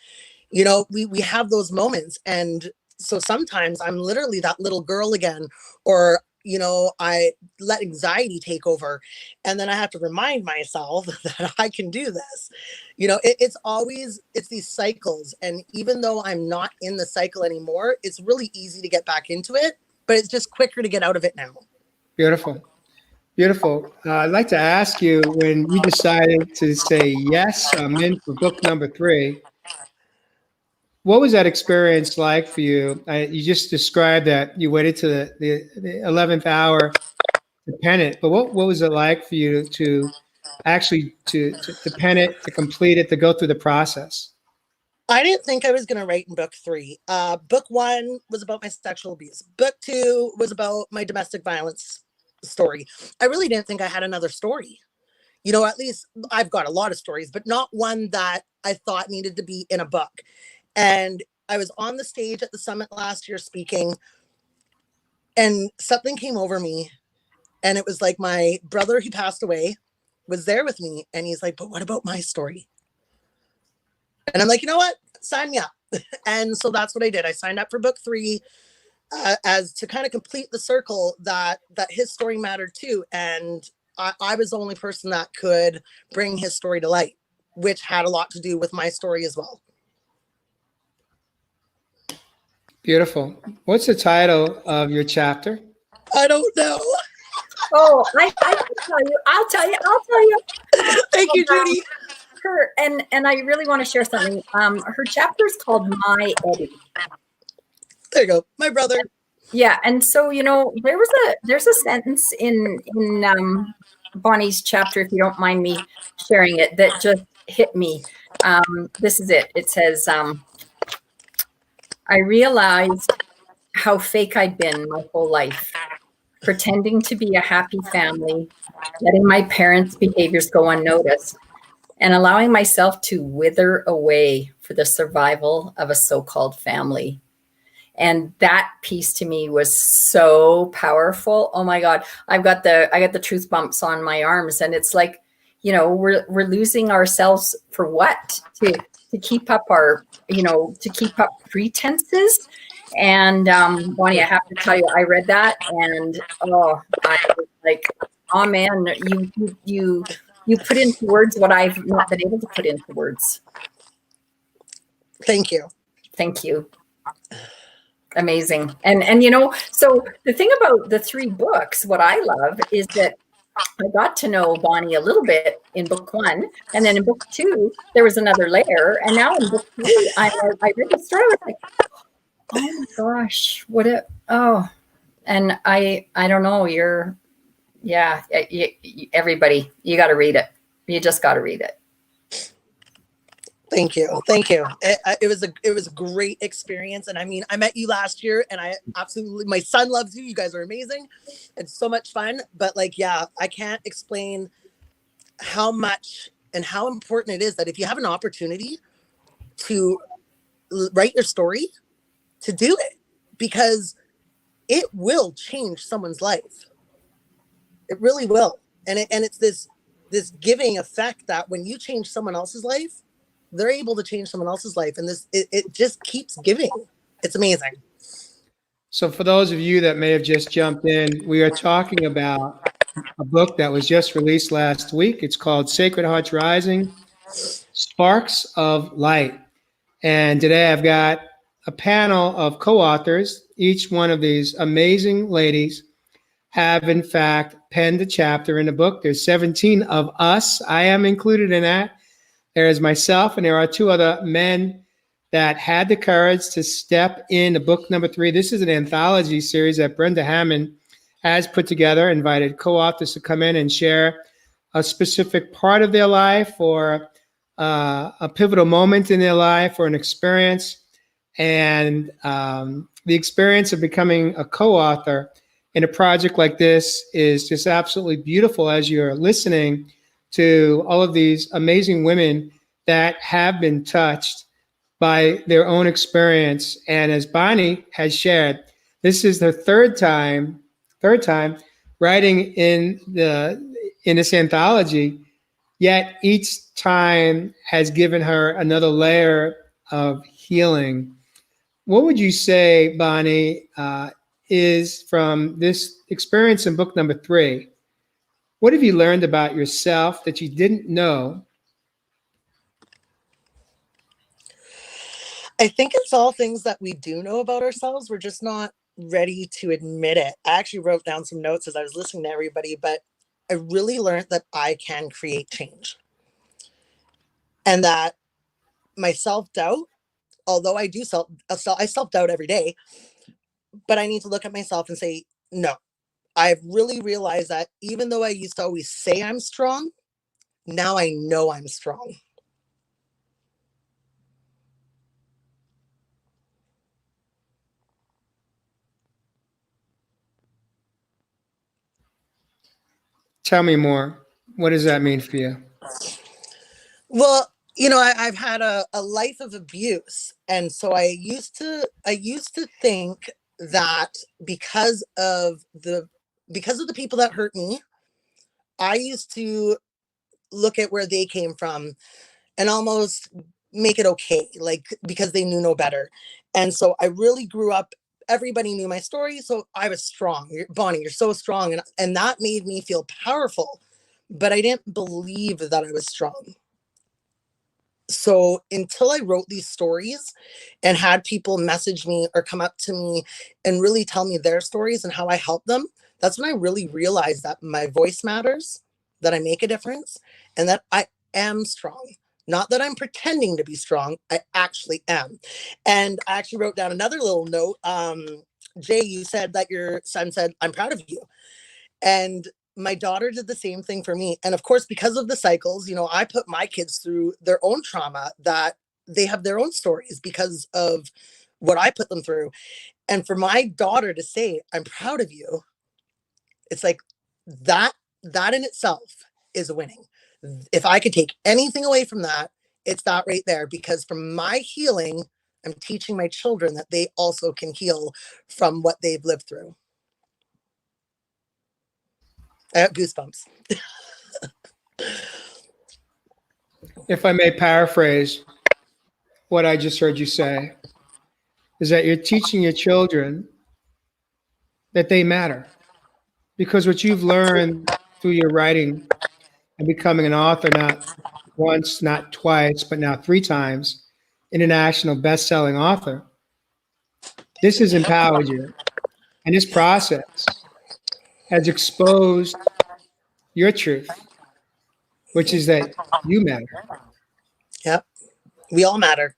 Speaker 5: You know, we have those moments. And so sometimes I'm literally that little girl again, or, you know, I let anxiety take over. And then I have to remind myself that I can do this. You know, it's these cycles. And even though I'm not in the cycle anymore, it's really easy to get back into it, but it's just quicker to get out of it now.
Speaker 1: Beautiful. Beautiful. I'd like to ask you, when you decided to say, yes, I'm in for book number 3, what was that experience like for you? You just described that you waited to the 11th hour to pen it, but what was it like for you to actually to pen it, to complete it, to go through the process?
Speaker 5: I didn't think I was going to write in book 3. Book 1 was about my sexual abuse. Book 2 was about my domestic violence story. I really didn't think I had another story. You know, at least I've got a lot of stories, but not one that I thought needed to be in a book. And I was on the stage at the summit last year speaking, and something came over me. And it was like my brother who passed away was there with me. And he's like, but what about my story? And I'm like, you know what? Sign me up. And so that's what I did. I signed up for book 3. as to kind of complete the circle, that his story mattered too. And I was the only person that could bring his story to light, which had a lot to do with my story as well.
Speaker 1: Beautiful. What's the title of your chapter?
Speaker 5: I don't know.
Speaker 4: Oh, I can tell you. I'll tell you.
Speaker 5: Thank you, Judy.
Speaker 4: Her and I really want to share something. Her chapter is called My Eddie.
Speaker 5: There you go, my brother.
Speaker 4: Yeah, and so there's a sentence in Bonnie's chapter, if you don't mind me sharing it, that just hit me. This is it. It says, I realized how fake I'd been my whole life, pretending to be a happy family, letting my parents' behaviors go unnoticed, and allowing myself to wither away for the survival of a so-called family. And that piece to me was so powerful. Oh my God. I got the truth bumps on my arms, and it's like, we're losing ourselves for what? To keep up pretenses. And Bonnie, I have to tell you, I read that, and I was like, oh man, you put into words what I've not been able to put into words.
Speaker 5: Thank you.
Speaker 4: Thank you. Amazing. And so the thing about the 3 books, what I love is that I got to know Bonnie a little bit in book 1, and then in book 2 there was another layer, and now in book 3 I read the story. I was like, oh my gosh, and I don't know. Everybody, you got to read it. You just got to read it.
Speaker 5: Thank you. It was a great experience. And I mean, I met you last year, and my son loves you. You guys are amazing. It's so much fun. But I can't explain how much and how important it is that if you have an opportunity to write your story, to do it, because it will change someone's life. It really will. And it's this giving effect that when you change someone else's life, they're able to change someone else's life. And it just keeps giving. It's amazing.
Speaker 1: So for those of you that may have just jumped in, we are talking about a book that was just released last week. It's called Sacred Hearts Rising, Sparks of Light. And today I've got a panel of co-authors. Each one of these amazing ladies have in fact penned a chapter in the book. There's 17 of us. I am included in that. There is myself, and there are 2 other men that had the courage to step into book number 3. This is an anthology series that Brenda Hammond has put together, invited co-authors to come in and share a specific part of their life, or a pivotal moment in their life, or an experience. And the experience of becoming a co-author in a project like this is just absolutely beautiful, as you're listening to all of these amazing women that have been touched by their own experience. And as Bonnie has shared, this is her third time writing in this anthology, yet each time has given her another layer of healing. What would you say, Bonnie, is from this experience in book number 3? What have you learned about yourself that you didn't know?
Speaker 5: I think it's all things that we do know about ourselves. We're just not ready to admit it. I actually wrote down some notes as I was listening to everybody, but I really learned that I can create change. And that my self-doubt, although I do I self-doubt every day, but I need to look at myself and say, no, I've really realized that even though I used to always say I'm strong, now I know I'm strong.
Speaker 1: Tell me more. What does that mean for you?
Speaker 5: Well, I've had a life of abuse. And so I used to think that because of the people that hurt me, I used to look at where they came from and almost make it okay, like because they knew no better. And so I really grew up everybody knew my story. So I was strong. Bonnie, you're so strong. And that made me feel powerful, but I didn't believe that I was strong. So until I wrote these stories and had people message me or come up to me and really tell me their stories and how I help them, that's when I really realized that my voice matters, that I make a difference, and that I am strong. Not that I'm pretending to be strong, I actually am. And I actually wrote down another little note. Jay, you said that your son said, I'm proud of you. And my daughter did the same thing for me. And of course, because of the cycles, you know, I put my kids through their own trauma, that they have their own stories because of what I put them through. And for my daughter to say, I'm proud of you, it's like that in itself is winning. If I could take anything away from that, it's that right there, because from my healing, I'm teaching my children that they also can heal from what they've lived through. I got goosebumps.
Speaker 1: If I may paraphrase what I just heard you say, is that you're teaching your children that they matter. Because what you've learned through your writing and becoming an author, not once, not twice, but now 3 times, international best-selling author, this has empowered you. And this process has exposed your truth, which is that you matter.
Speaker 5: Yep. We all matter.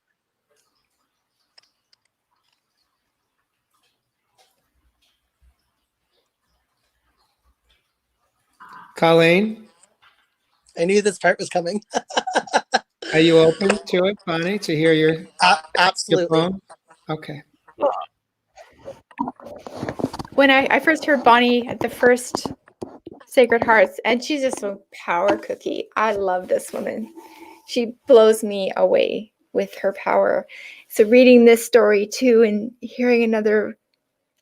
Speaker 1: Colleen,
Speaker 5: I knew this part was coming.
Speaker 1: are you open to it, Bonnie, to hear your
Speaker 5: Absolutely.
Speaker 1: poem? Okay.
Speaker 3: When I first heard Bonnie at the first Sacred Hearts, and she's just a power cookie. I love this woman. She blows me away with her power. So reading this story too and hearing another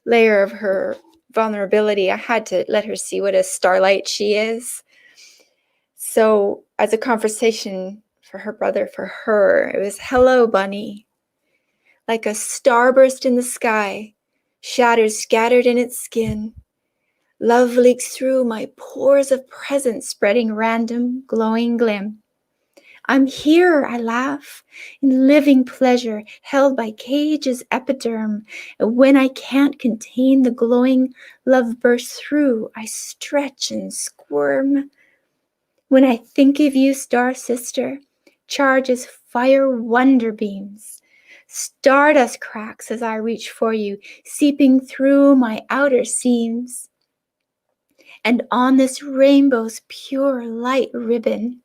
Speaker 3: layer of her vulnerability, I had to let her see what a starlight she is. So as a conversation for her brother, for her, it was, hello, Bunny. Like a starburst in the sky, shadows scattered in its skin. Love leaks through my pores of presence, spreading random, glowing glim. I'm here, I laugh, in living pleasure, held by cage's epiderm. And when I can't contain the glowing love bursts through, I stretch and squirm. When I think of you, star sister, charge as fire wonder beams. Stardust cracks as I reach for you, seeping through my outer seams. And on this rainbow's pure light ribbon,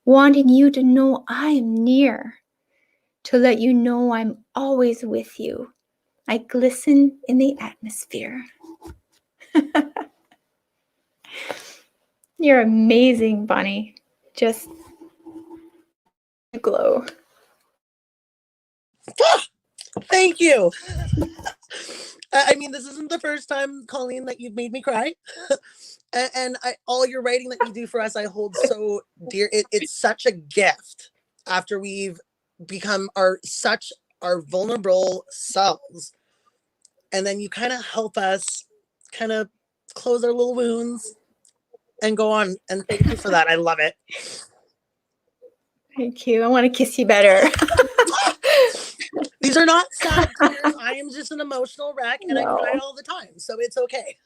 Speaker 3: wanting you to know I am near, to let you know I'm always with you, I glisten in the atmosphere. You're amazing, Bonnie. Just glow.
Speaker 5: Thank you. I mean, this isn't the first time, Colleen, that you've made me cry. And all your writing that you do for us, I hold so dear. It's such a gift after we've become our vulnerable selves. And then you kind of help us kind of close our little wounds and go on. And thank you for that. I love it.
Speaker 3: Thank you. I want to kiss you better.
Speaker 5: These are not sad tears. I am just an emotional wreck and I
Speaker 3: No.
Speaker 5: cry all the time. So it's okay.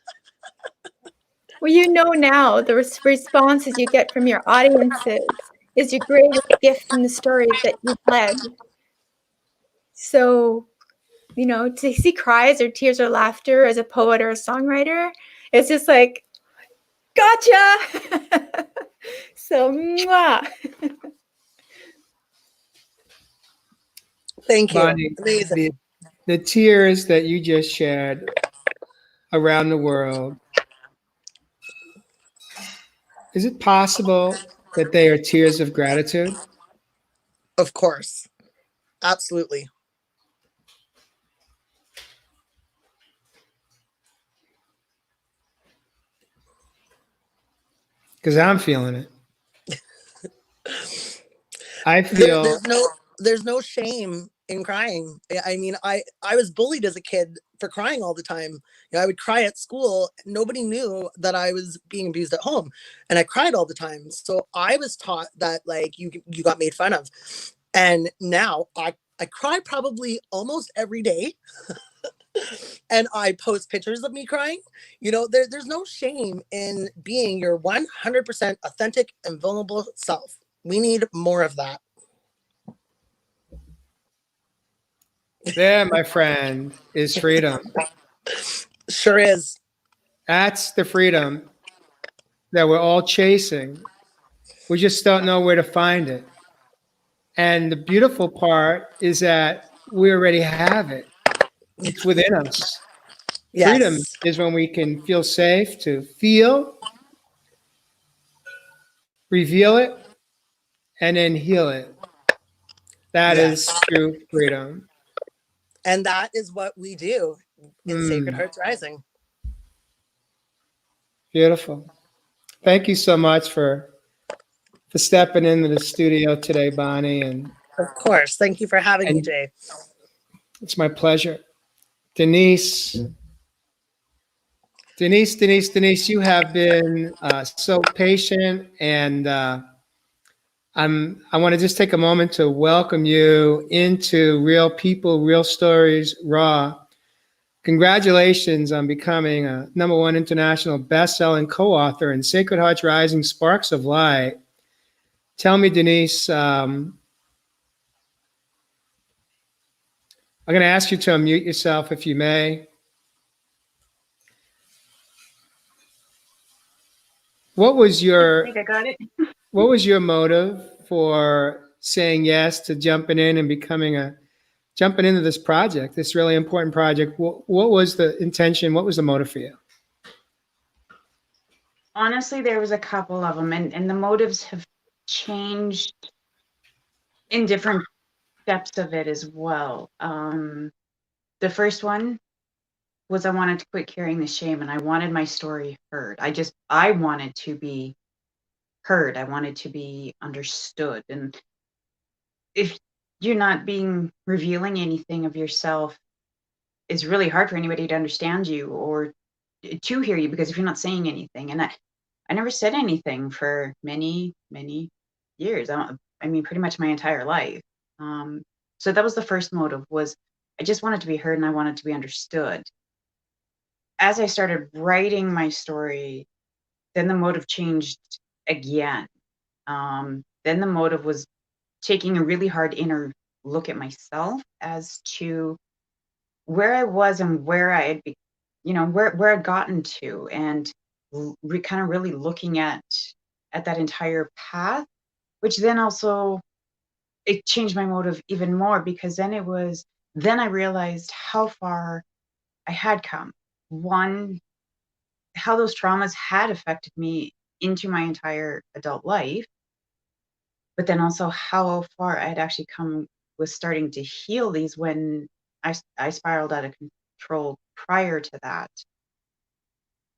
Speaker 3: Well, you know now the responses you get from your audiences is your greatest gift from the stories that you've led. So, you know, to see cries or tears or laughter as a poet or a songwriter, it's just like, gotcha. So, mwah.
Speaker 5: Thank you.
Speaker 1: Bonnie,
Speaker 5: Amazing.
Speaker 1: the tears that you just shed around the world, is it possible that they are tears of gratitude?
Speaker 5: Of course. Absolutely.
Speaker 1: Because I'm feeling it. I feel
Speaker 5: There's no shame in crying. I mean, I was bullied as a kid for crying all the time. You know, I would cry at school. Nobody knew that I was being abused at home, and I cried all the time. So I was taught that like you got made fun of. And now I cry probably almost every day. And I post pictures of me crying. You know, there's no shame in being your 100% authentic and vulnerable self. We need more of that.
Speaker 1: There, my friend, is freedom.
Speaker 5: Sure is.
Speaker 1: That's the freedom that we're all chasing. We just don't know where to find it. And the beautiful part is that we already have it. It's within us. Freedom
Speaker 5: Yes.
Speaker 1: is when we can feel safe to feel, reveal it, and then heal it. That is
Speaker 5: Yes.
Speaker 1: true freedom.
Speaker 5: And that is what we do in Sacred Hearts Rising.
Speaker 1: Beautiful. Thank you so much for stepping into the studio today, Bonnie, and
Speaker 5: Of course. Thank you for having me, Jay.
Speaker 1: it's my pleasure. Denise, Denise, you have been so patient, and I want to just take a moment to welcome you into Real People, Real Stories, Raw. Congratulations on becoming a #1 international best-selling co-author in Sacred Hearts Rising: Sparks of Light. Tell me, Denise, I'm going to ask you to unmute yourself if you may. What was
Speaker 6: I think I got it.
Speaker 1: what was your motive for saying yes to jumping in and jumping into this project, this really important project? What was the intention? What was the motive for you?
Speaker 6: Honestly, there was a couple of them, and the motives have changed in different steps of it as well. The first one was I wanted to quit carrying the shame, and I wanted my story heard. I wanted to be heard. I wanted to be understood. And if you're not revealing anything of yourself, it's really hard for anybody to understand you or to hear you, because if you're not saying anything. And I never said anything for many, many years. I mean, pretty much my entire life. So that was the first motive, was I just wanted to be heard and I wanted to be understood. As I started writing my story, then the motive changed again. Then the motive was taking a really hard inner look at myself as to where I was and where I had, where I'd gotten to, and kind of really looking at that entire path, which then also it changed my motive even more, because then I realized how far I had come. One, how those traumas had affected me into my entire adult life, but then also how far I had actually come with starting to heal these when I spiraled out of control prior to that.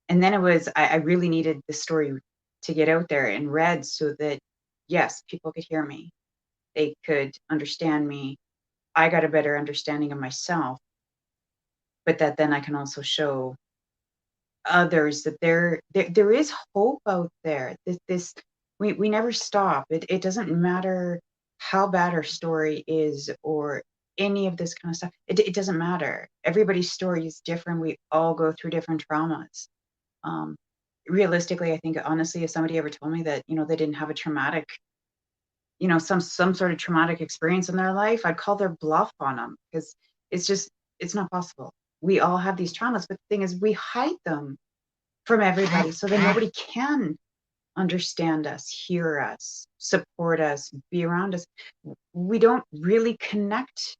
Speaker 6: And then I really needed the story to get out there and read, so that, yes, people could hear me. They could understand me. I got a better understanding of myself, but that then I can also show others that there is hope out there. We never stop. It doesn't matter how bad our story is or any of this kind of stuff. It doesn't matter. Everybody's story is different. We all go through different traumas. Realistically, I think, honestly, if somebody ever told me that, they didn't have a traumatic, some sort of traumatic experience in their life, I'd call their bluff on them, because it's not possible. We all have these traumas, but the thing is, we hide them from everybody so that nobody can understand us, hear us, support us, be around us. We don't really connect.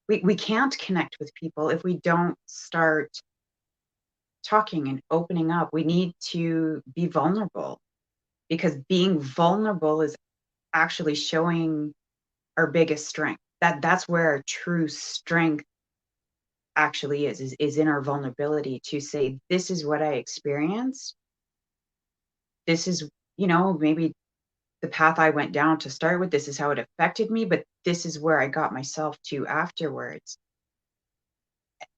Speaker 6: We can't connect with people if we don't start talking and opening up. We need to be vulnerable, because being vulnerable is actually showing our biggest strength. That's where our true strength actually is in our vulnerability, to say, this is what I experienced. This is, maybe the path I went down to start with. This is how it affected me, but this is where I got myself to afterwards.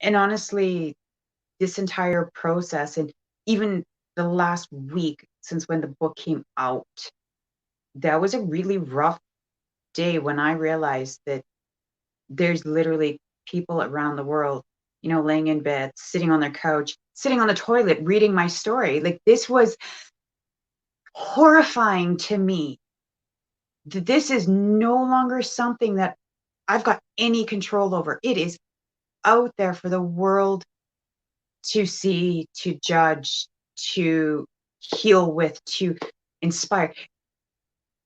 Speaker 6: And honestly, this entire process, and even the last week since when the book came out, that was a really rough day when I realized that there's literally people around the world, you know, laying in bed, sitting on their couch, sitting on the toilet, reading my story. Like, this was horrifying to me. This is no longer something that I've got any control over. It is out there for the world to see, to judge, to heal with, to inspire.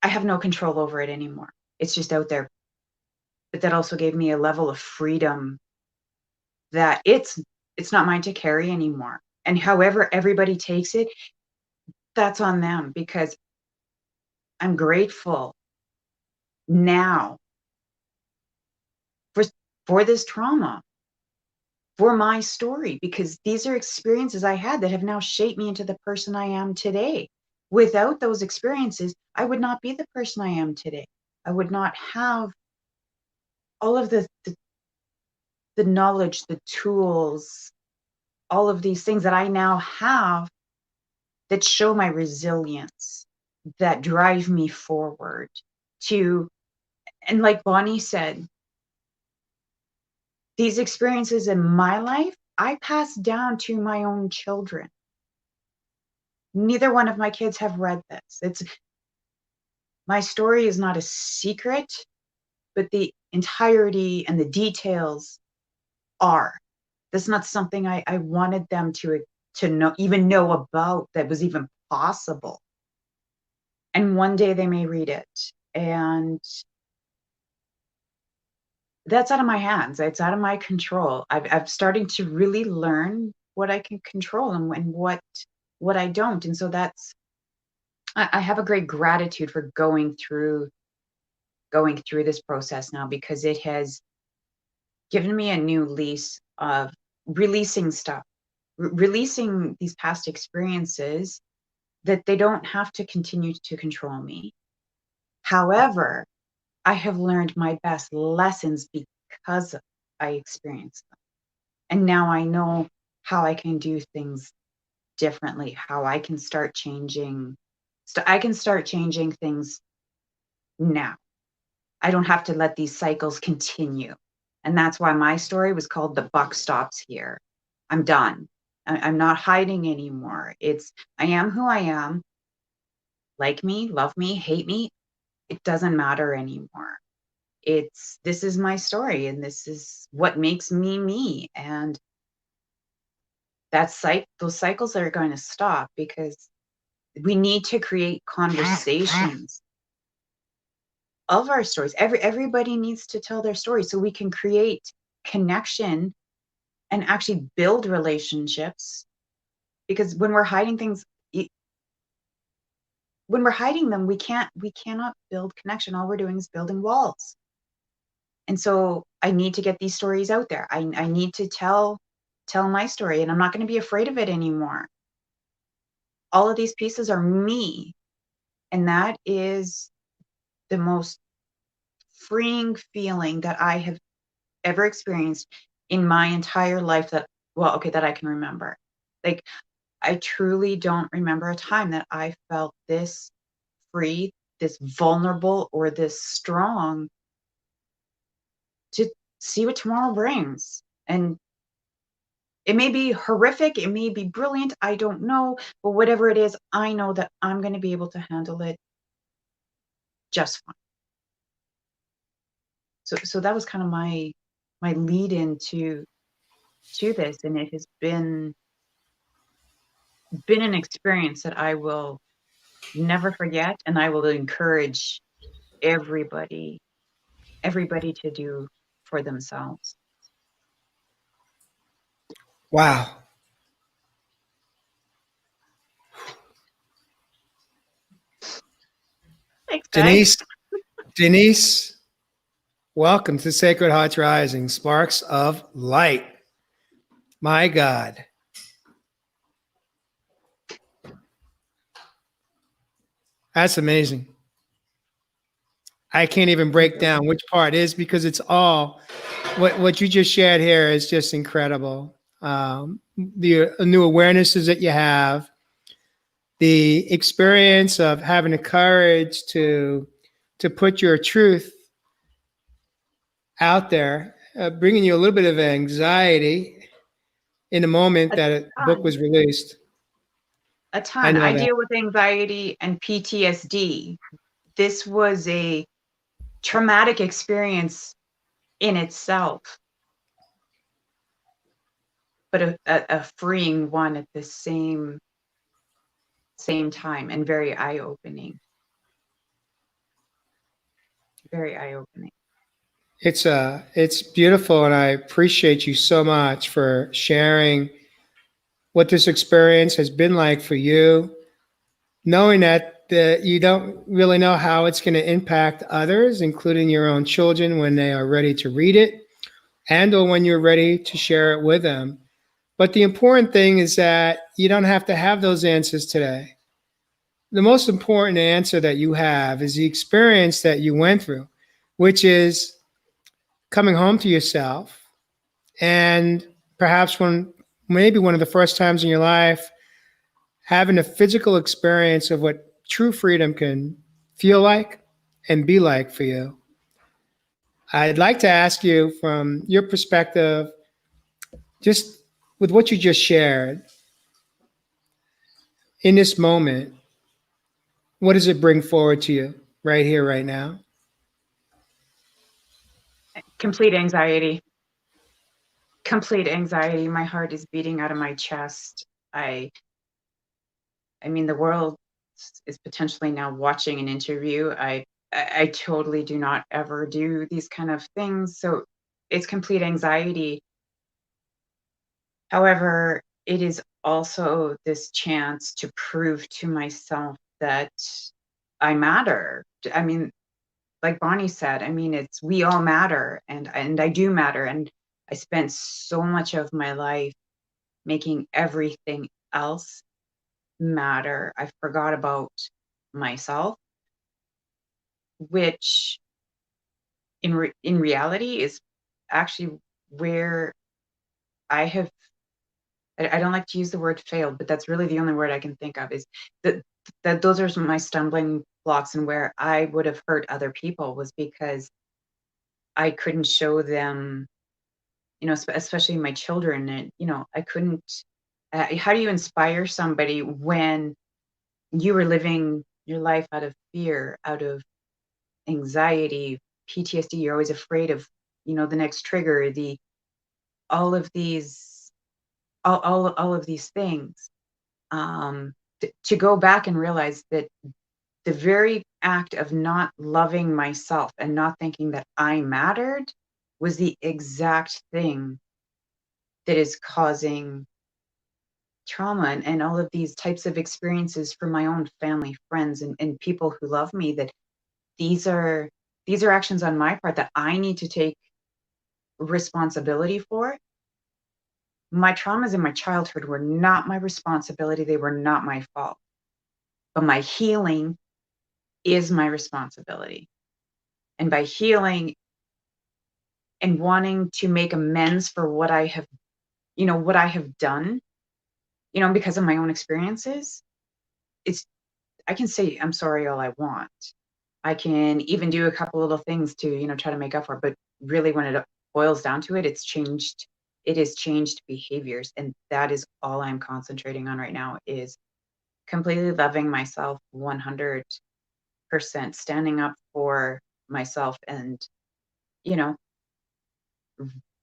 Speaker 6: I have no control over it anymore. It's just out there. But that also gave me a level of freedom that it's not mine to carry anymore. And however everybody takes it, that's on them, because I'm grateful now for this trauma, for my story, because these are experiences I had that have now shaped me into the person I am today. Without those experiences, I would not be the person I am today. I would not have all of the knowledge, the tools, all of these things that I now have that show my resilience, that drive me forward to, and like Bonnie said, these experiences in my life, I pass down to my own children. Neither one of my kids have read this. My story is not a secret, but the entirety and the details are. That's not something I wanted them to know, even know about, that was even possible. And one day they may read it, and that's out of my hands. It's out of my control. I'm starting to really learn what I can control and what I don't. And so I have a great gratitude for going through this process now, because it has given me a new lease of releasing stuff, releasing these past experiences, that they don't have to continue to control me. However, I have learned my best lessons because I experienced them. And now I know how I can do things differently, how I can start changing. I can start changing things now. I don't have to let these cycles continue. And that's why my story was called The Buck Stops Here. I'm done. I'm not hiding anymore. I am who I am. Like me, love me, hate me, it doesn't matter anymore. This is my story, and this is what makes me me. And those cycles are going to stop, because we need to create conversations of our stories. Everybody needs to tell their story so we can create connection and actually build relationships. Because when we're hiding things, when we're hiding them, we cannot build connection. All we're doing is building walls. And so I need to get these stories out there. I need to tell my story, and I'm not going to be afraid of it anymore. All of these pieces are me. And that is the most freeing feeling that I have ever experienced in my entire life, that I can remember. Like, I truly don't remember a time that I felt this free, this vulnerable, or this strong to see what tomorrow brings. And it may be horrific, it may be brilliant, I don't know, but whatever it is, I know that I'm going to be able to handle it just fine. So that was kind of my lead into this, and it has been an experience that I will never forget, and I will encourage everybody to do for themselves.
Speaker 1: Wow.
Speaker 6: Thanks, guys.
Speaker 1: Denise, welcome to Sacred Hearts Rising, Sparks of Light. My God. That's amazing. I can't even break down which part is, because it's all what you just shared here is just incredible. The new awarenesses that you have, the experience of having the courage to put your truth out there, bringing you a little bit of anxiety in the moment that a book was released.
Speaker 6: A
Speaker 1: I
Speaker 6: ton.
Speaker 1: know
Speaker 6: I
Speaker 1: that.
Speaker 6: deal with anxiety and PTSD. This was a traumatic experience in itself, but a freeing one at the same time, and very eye-opening. Very eye-opening.
Speaker 1: It's beautiful, and I appreciate you so much for sharing what this experience has been like for you, knowing that you don't really know how it's going to impact others, including your own children, when they are ready to read it, and or when you're ready to share it with them. But the important thing is that you don't have to have those answers today. The most important answer that you have is the experience that you went through, which is coming home to yourself, and perhaps maybe one of the first times in your life, having a physical experience of what true freedom can feel like and be like for you. I'd like to ask you, from your perspective, just with what you just shared, in this moment, what does it bring forward to you right here, right now?
Speaker 6: Complete anxiety. Complete anxiety. My heart is beating out of my chest. I mean, the world is potentially now watching an interview. I totally do not ever do these kind of things. So it's complete anxiety. However, it is also this chance to prove to myself that I matter. I mean, like Bonnie said, I mean, we all matter, and I do matter. And I spent so much of my life making everything else matter. I forgot about myself, which in reality is actually where I have, I don't like to use the word failed, but that's really the only word I can think of, is that those are my stumbling blocks, and where I would have hurt other people was because I couldn't show them, especially my children, and, I couldn't, how do you inspire somebody when you were living your life out of fear, out of anxiety, PTSD? You're always afraid of, the next trigger, all of these, all of these things. To go back and realize that the very act of not loving myself and not thinking that I mattered was the exact thing that is causing trauma and all of these types of experiences for my own family, friends, and people who love me. That these are actions on my part that I need to take responsibility for. My traumas in my childhood were not my responsibility. They were not my fault. But my healing is my responsibility. And by healing and wanting to make amends for what I have, what I have done, because of my own experiences, I can say I'm sorry all I want. I can even do a couple little things to, try to make up for it. But really, when it boils down to it, it has changed behaviors. And that is all I'm concentrating on right now, is completely loving myself 100%, standing up for myself, and,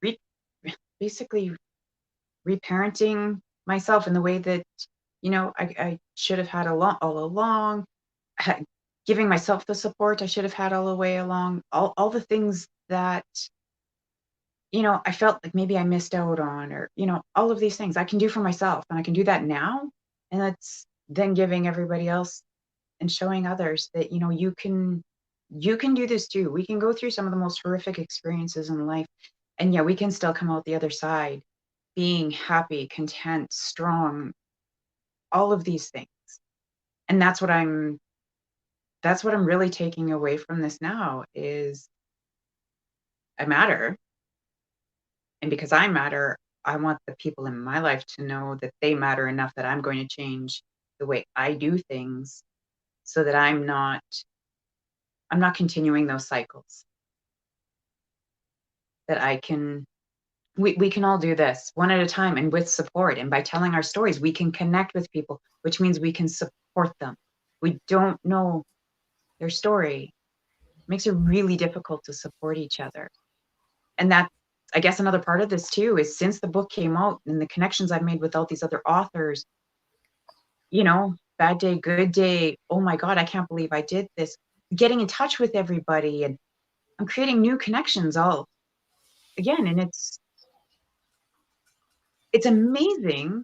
Speaker 6: re- basically reparenting myself in the way that, I should have had all along, giving myself the support I should have had all the way along, all the things that, I felt like maybe I missed out on, or, all of these things I can do for myself, and I can do that now. And that's then giving everybody else and showing others that, you can do this too. We can go through some of the most horrific experiences in life, and yeah, we can still come out the other side being happy, content, strong, all of these things. And that's that's what I'm really taking away from this now is I matter. And because I matter, I want the people in my life to know that they matter enough that I'm going to change the way I do things so that I'm not continuing those cycles. That I can, we can all do this one at a time and with support. And by telling our stories, we can connect with people, which means we can support them. We don't know their story. It makes it really difficult to support each other. And that, I guess another part of this too is since the book came out and the connections I've made with all these other authors, you know, bad day, good day. Oh my God, I can't believe I did this. Getting in touch with everybody, and I'm creating new connections all again. And it's amazing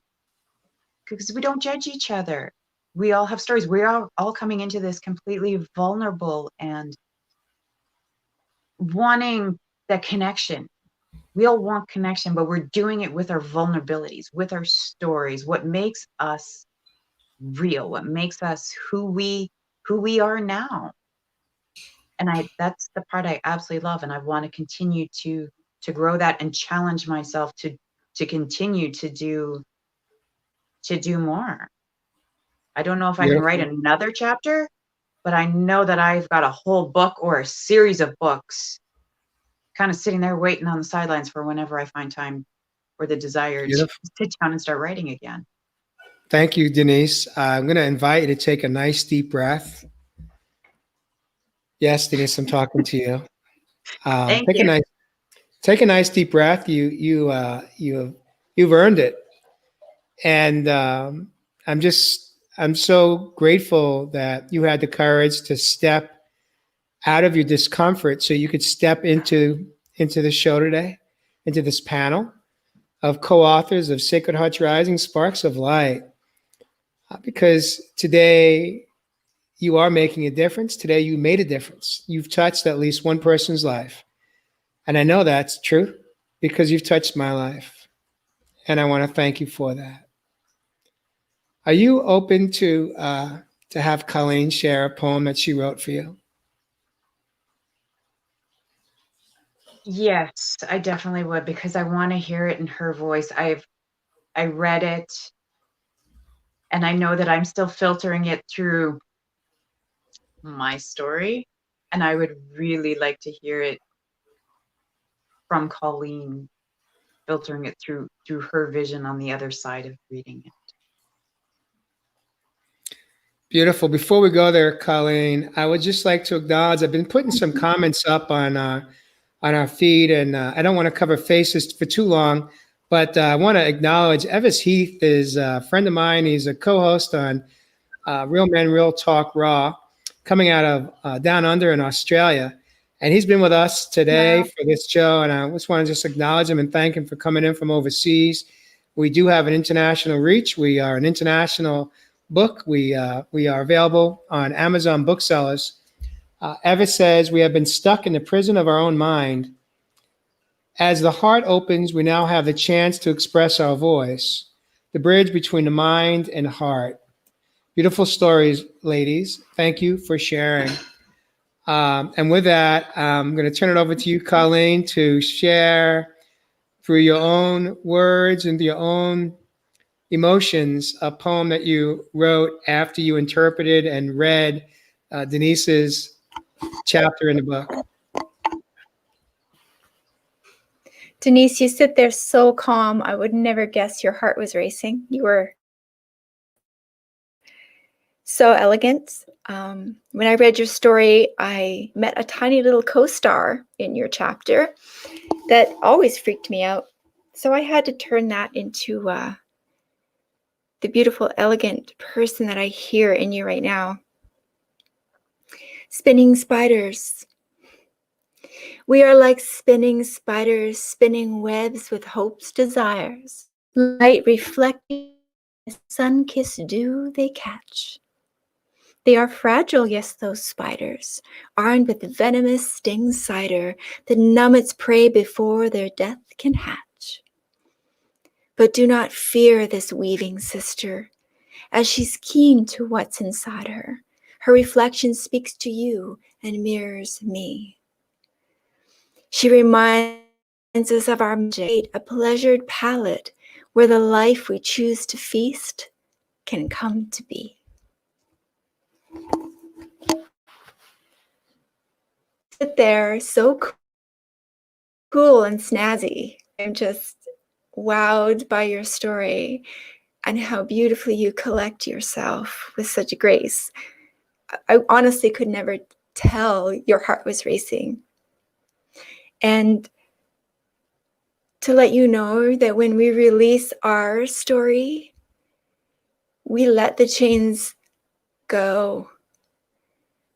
Speaker 6: because we don't judge each other. We all have stories. We're all coming into this completely vulnerable and wanting that connection. We all want connection, but we're doing it with our vulnerabilities, with our stories, what makes us real, what makes us who we are now. And that's the part I absolutely love. And I want to continue to grow that and challenge myself to continue to do more. I don't know if I can write another chapter, but I know that I've got a whole book or a series of books kind of sitting there waiting on the sidelines for whenever I find time or the desire to sit down and start writing again.
Speaker 1: Thank you, Denise. I'm going to invite you to take a nice deep breath. Yes, Denise, I'm talking to you.
Speaker 6: Thank you.
Speaker 1: Take a nice deep breath. You've earned it, and I'm so grateful that you had the courage to step out of your discomfort so you could step into the show today, into this panel of co-authors of Sacred Hearts Rising, Sparks of Light. Because today you are making a difference. Today you made a difference. You've touched at least one person's life. And I know that's true because you've touched my life. And I want to thank you for that. Are you open to have Colleen share a poem that she wrote for you?
Speaker 6: Yes, I definitely would, because I want to hear it in her voice. I read it, and I know that I'm still filtering it through my story, and I would really like to hear it from Colleen, filtering it through her vision on the other side of reading it.
Speaker 1: Beautiful. Before we go there, Colleen, I would just like to acknowledge I've been putting some comments up on our feed, and I don't want to cover faces for too long, but I want to acknowledge Evis Heath is a friend of mine. He's a co-host on Real Men, Real Talk Raw, coming out of Down Under in Australia. And he's been with us today for this show, and I just want to acknowledge him and thank him for coming in from overseas. We do have an international reach. We are an international book. We are available on Amazon booksellers. Evis says, we have been stuck in the prison of our own mind. As the heart opens, we now have the chance to express our voice, the bridge between the mind and heart. Beautiful stories, ladies. Thank you for sharing. And with that, I'm going to turn it over to you, Colleen, to share through your own words and your own emotions a poem that you wrote after you interpreted and read Denise's chapter in the book.
Speaker 3: Denise, you sit there so calm. I would never guess your heart was racing. You were so elegant. When I read your story, I met a tiny little co-star in your chapter that always freaked me out. So I had to turn that into the beautiful, elegant person that I hear in you right now. Spinning spiders. We are like spinning spiders, spinning webs with hopes, desires. Light reflecting, sun-kissed dew they catch. They are fragile, yes, those spiders, armed with venomous sting cider that numb its prey before their death can hatch. But do not fear this weaving sister, as she's keen to what's inside her. Her reflection speaks to you and mirrors me. She reminds us of our magic, a pleasured palate where the life we choose to feast can come to be. Sit there, so cool and snazzy. I'm just wowed by your story and how beautifully you collect yourself with such grace. I honestly could never tell your heart was racing. And to let you know that when we release our story, we let the chains go.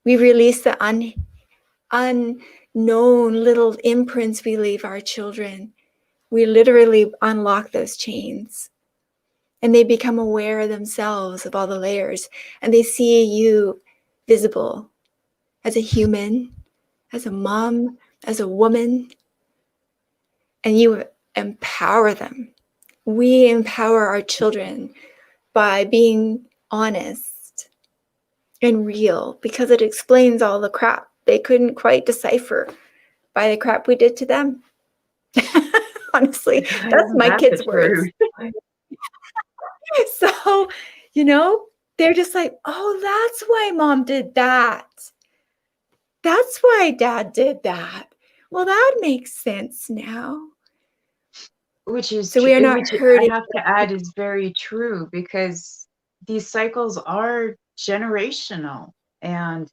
Speaker 3: We release the unknown little imprints we leave our children. We literally unlock those chains. And they become aware themselves of all the layers. And they see you visible as a human, as a mom, as a woman. And you empower them. We empower our children by being honest and real, because it explains all the crap they couldn't quite decipher by the crap we did to them. Honestly, that's my
Speaker 6: That's
Speaker 3: kids'
Speaker 6: the
Speaker 3: words.
Speaker 6: truth.
Speaker 3: So, you know, they're just like, oh, that's why mom did that. That's why dad did that. Well, that makes sense now.
Speaker 6: Which is
Speaker 3: So we are not
Speaker 6: which I
Speaker 3: hurting.
Speaker 6: have to add is very true, because these cycles are generational, and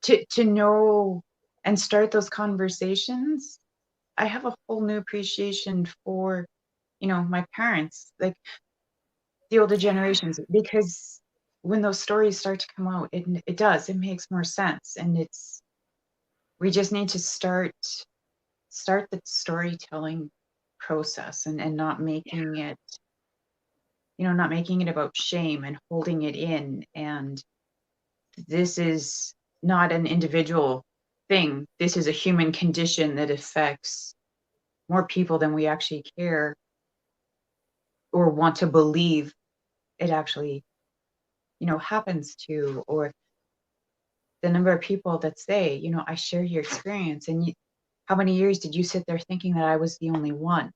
Speaker 6: to know and start those conversations, I have a whole new appreciation for, my parents, like the older generations, because when those stories start to come out, it makes more sense, and we just need to start the storytelling process, and not making it, not making it about shame and holding it in. And this is not an individual thing. This is a human condition that affects more people than we actually care or want to believe it actually, happens to. Or the number of people that say, I share your experience, and how many years did you sit there thinking that I was the only one?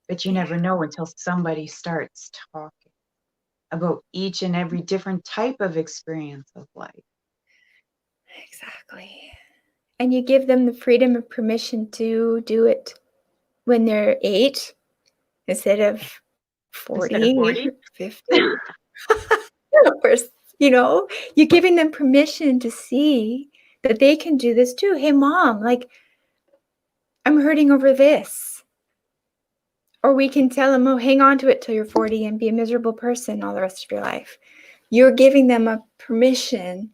Speaker 6: But you never know until somebody starts talking about each and every different type of experience of life.
Speaker 3: Exactly. And you give them the freedom of permission to do it when they're 8 instead of 40, 50. Or, you're giving them permission to see that they can do this too. Hey, mom, like, I'm hurting over this. Or we can tell them, oh, hang on to it till you're 40 and be a miserable person all the rest of your life. You're giving them a permission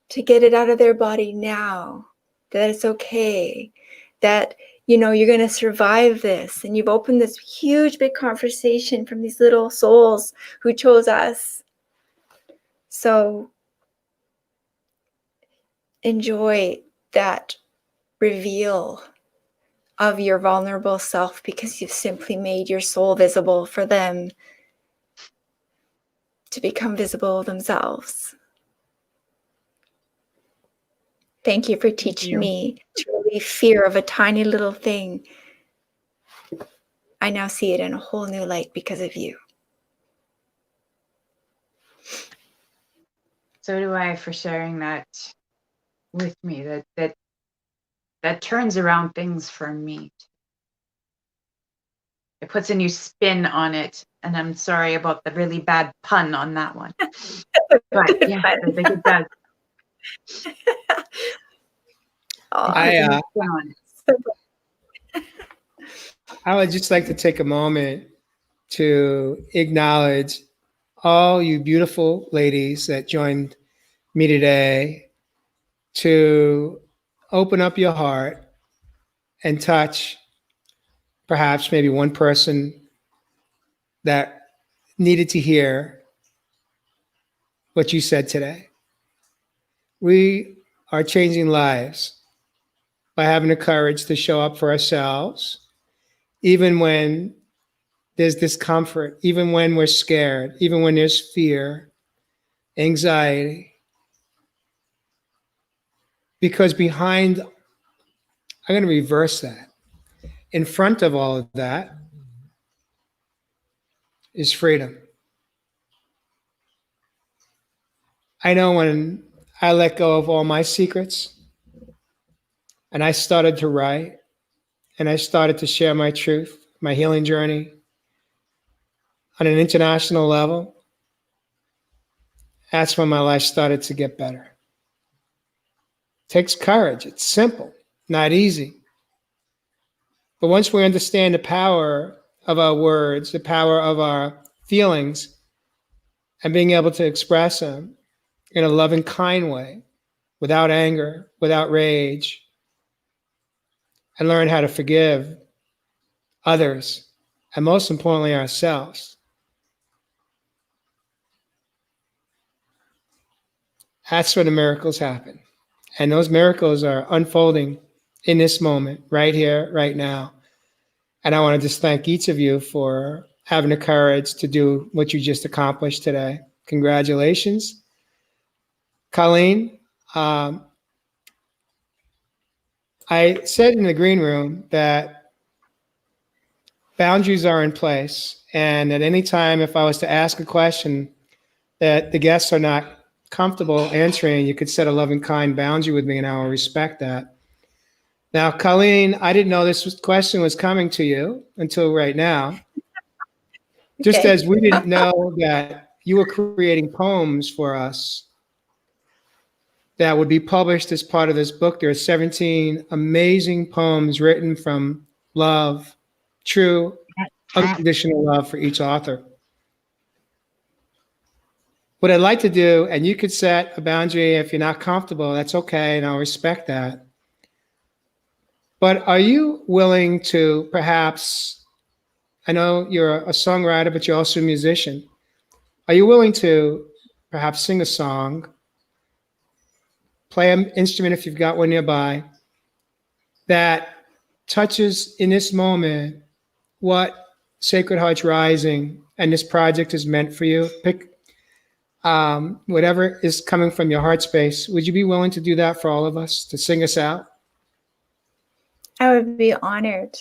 Speaker 3: to get it out of their body now, that it's okay, that, you're going to survive this. And you've opened this huge, big conversation from these little souls who chose us. So enjoy that reveal of your vulnerable self, because you've simply made your soul visible for them to become visible themselves. Thank you for teaching me to relieve fear of a tiny little thing. I now see it in a whole new light because of you.
Speaker 6: So do I, for sharing that with me. That turns around things for me. It puts a new spin on it, and I'm sorry about the really bad pun on that one. But yeah, I think it does.
Speaker 1: I would just like to take a moment to acknowledge all you beautiful ladies that joined me today to open up your heart and touch perhaps maybe one person that needed to hear what you said today. We are changing lives by having the courage to show up for ourselves, even when there's discomfort, even when we're scared, even when there's fear. anxiety. Because behind, I'm going to reverse that. In front of all of that is freedom. I know when I let go of all my secrets and I started to write and I started to share my truth, my healing journey on an international level, that's when my life started to get better. It takes courage. It's simple, not easy. But once we understand the power of our words, the power of our feelings, and being able to express them in a loving, kind way, without anger, without rage, and learn how to forgive others, and most importantly, ourselves, that's when the miracles happen. And those miracles are unfolding in this moment, right here, right now. And I want to just thank each of you for having the courage to do what you just accomplished today. Congratulations. Colleen, I said in the green room that boundaries are in place. And at any time, if I was to ask a question that the guests are not comfortable answering, you could set a loving, kind boundary with me, and I will respect that. Now, Colleen, I didn't know this question was coming to you until right now. Just
Speaker 3: Okay.
Speaker 1: as we didn't know that you were creating poems for us that would be published as part of this book. There are 17 amazing poems written from love, true, unconditional love for each author. What I'd like to do, and you could set a boundary if you're not comfortable, that's okay, and I'll respect that. But are you willing to perhaps, I know you're a songwriter, but you're also a musician. Are you willing to perhaps sing a song, play an instrument if you've got one nearby, that touches in this moment what Sacred Hearts Rising and this project is meant for you? Pick whatever is coming from your heart space. Would you be willing to do that for all of us, to sing us out?
Speaker 3: I would be honored.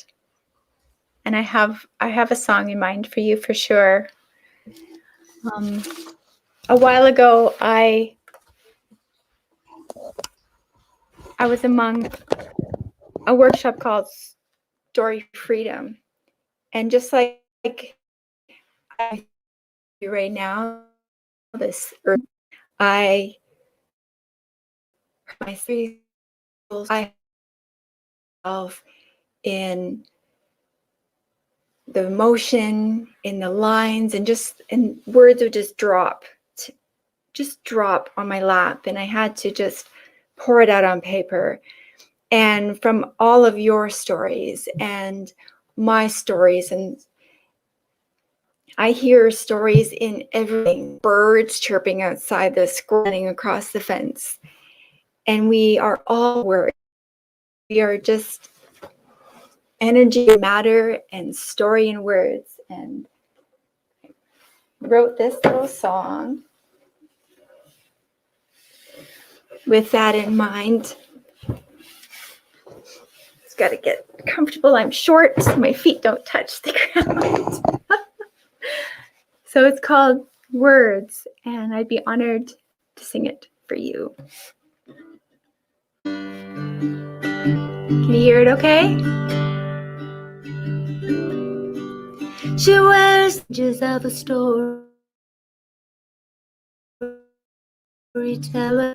Speaker 3: And I have a song in mind for you for sure. A while ago, I was among a workshop called Story Freedom. And just like I do right now, my three goals, I have in the emotion, in the lines, and words would just drop on my lap, and I had to just pour it out on paper. And from all of your stories and my stories, and I hear stories in everything. Birds chirping outside, the squirrel running across the fence. And we are all words. We are just energy, matter, and story and words. And I wrote this little song with that in mind. Just got to get comfortable. I'm short, so my feet don't touch the ground. So it's called Words, and I'd be honored to sing it for you. Can you hear it okay? She wears edges of a storyteller.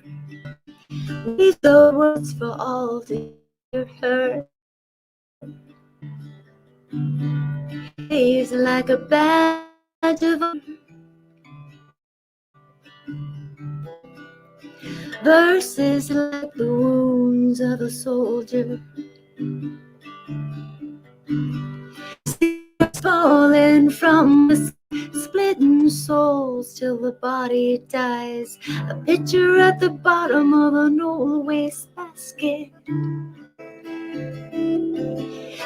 Speaker 3: These are words for all to hear her. He's like a badge of honor. Verses like the wounds of a soldier. Falling from the splitting souls till the body dies. A picture at the bottom of an old wastebasket.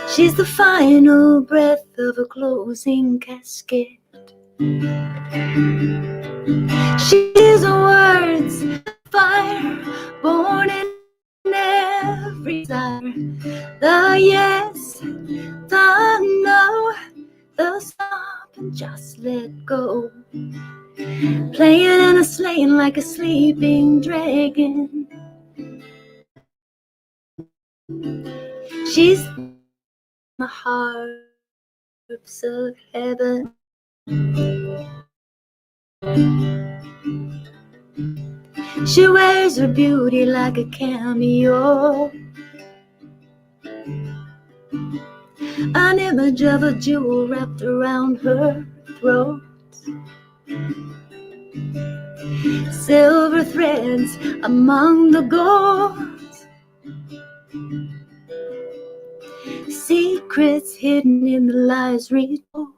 Speaker 3: She's the final breath of a closing casket. She's a words fire, born in every desire. The yes, the no, the stop and just let go. Playing and a slaying like a sleeping dragon. She's the harps of heaven. She wears her beauty like a cameo, an image of a jewel wrapped around her throat. Silver threads among the gold, secrets hidden in the lies retold.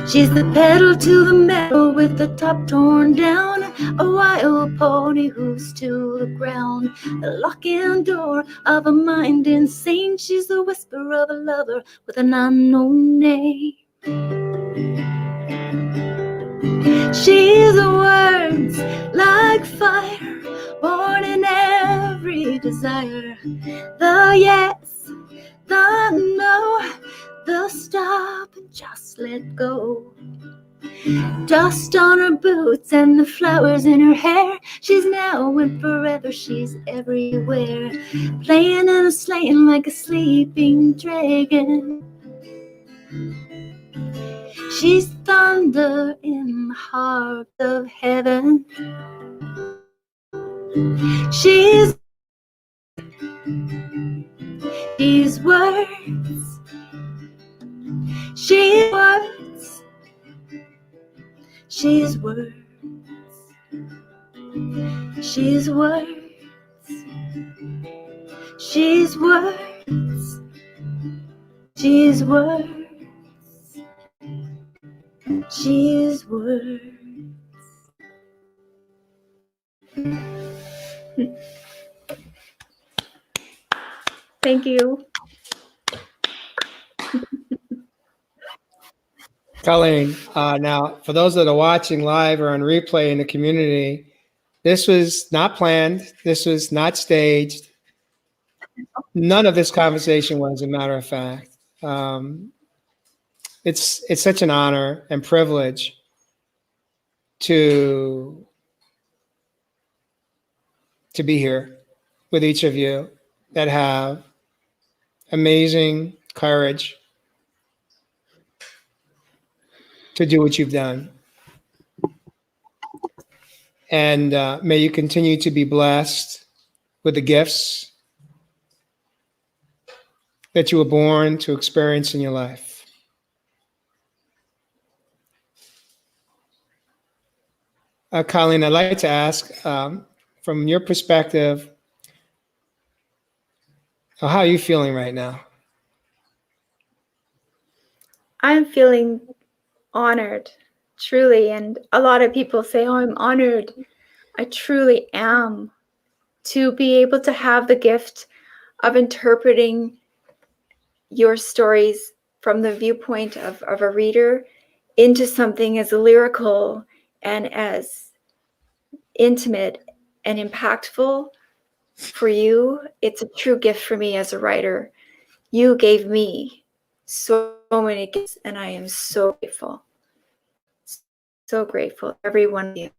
Speaker 3: She's the pedal to the metal with the top torn down, a wild pony who's to the ground, the lock-in door of a mind insane. She's the whisper of a lover with an unknown name. She's the words like fire, born in every desire. The yes, the no, the stop and just let go. Dust on her boots and the flowers in her hair. She's now and forever, she's everywhere. Playing and a slaying like a sleeping dragon. She's thunder in the heart of heaven. She's words. She's words. She's words. She's words. She's words. She's words. She's words. Thank you.
Speaker 1: Colleen, now for those that are watching live or on replay in the community, this was not planned. This was not staged. None of this conversation was, as a matter of fact. It's such an honor and privilege to be here with each of you that have amazing courage to do what you've done. And may you continue to be blessed with the gifts that you were born to experience in your life. Colleen, I'd like to ask, from your perspective, how are you feeling right now?
Speaker 3: I'm feeling honored, truly. And a lot of people say, oh, I'm honored. I truly am, to be able to have the gift of interpreting your stories from the viewpoint of a reader into something as lyrical and as intimate and impactful for you. It's a true gift for me as a writer. You gave me so many gifts, and I am so grateful. So grateful, every one of you.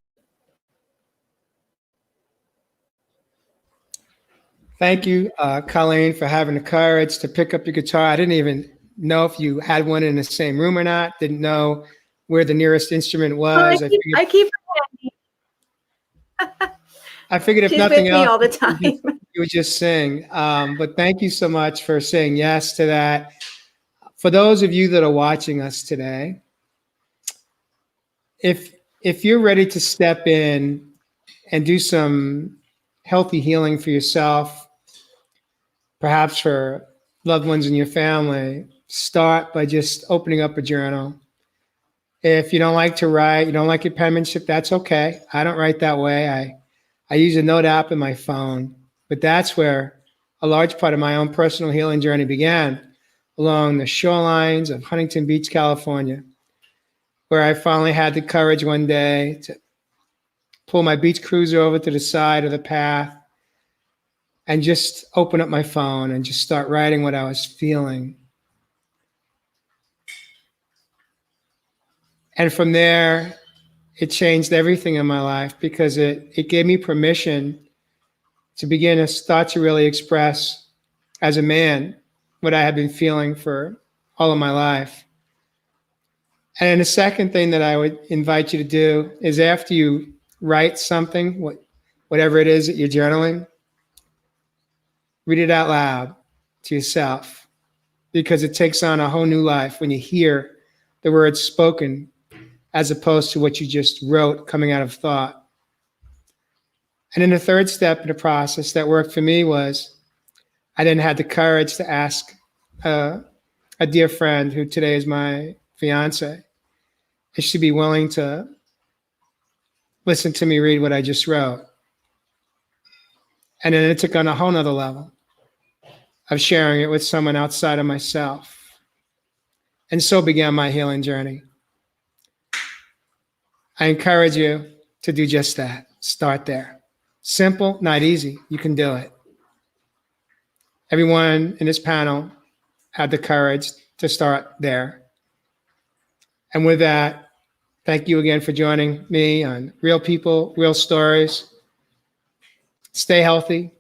Speaker 1: Thank you, Colleen, for having the courage to pick up your guitar. I didn't even know if you had one in the same room or not. Didn't know where the nearest instrument was.
Speaker 3: I keep
Speaker 1: I figured if
Speaker 3: She's
Speaker 1: nothing
Speaker 3: with me
Speaker 1: else,
Speaker 3: all the time.
Speaker 1: you would just sing. But thank you so much for saying yes to that. For those of you that are watching us today, if you're ready to step in and do some healthy healing for yourself, perhaps for loved ones in your family, start by just opening up a journal. If you don't like to write, you don't like your penmanship, that's okay. I don't write that way. I use a note app in my phone, but that's where a large part of my own personal healing journey began, along the shorelines of Huntington Beach, California. where I finally had the courage one day to pull my beach cruiser over to the side of the path and just open up my phone and just start writing what I was feeling. And from there, it changed everything in my life because it gave me permission to begin to start to really express as a man what I had been feeling for all of my life. And then the second thing that I would invite you to do is after you write something, whatever it is that you're journaling, read it out loud to yourself, because it takes on a whole new life when you hear the words spoken as opposed to what you just wrote coming out of thought. And then the third step in the process that worked for me was I then had the courage to ask a dear friend who today is my fiance if she'd be willing to listen to me read what I just wrote. And then it took on a whole nother level of sharing it with someone outside of myself. And so began my healing journey. I encourage you to do just that. Start there. Simple, not easy. You can do it. Everyone in this panel had the courage to start there. And with that, thank you again for joining me on Real People, Real Stories. Stay healthy,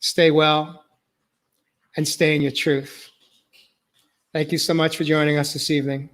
Speaker 1: stay well, and stay in your truth. Thank you so much for joining us this evening.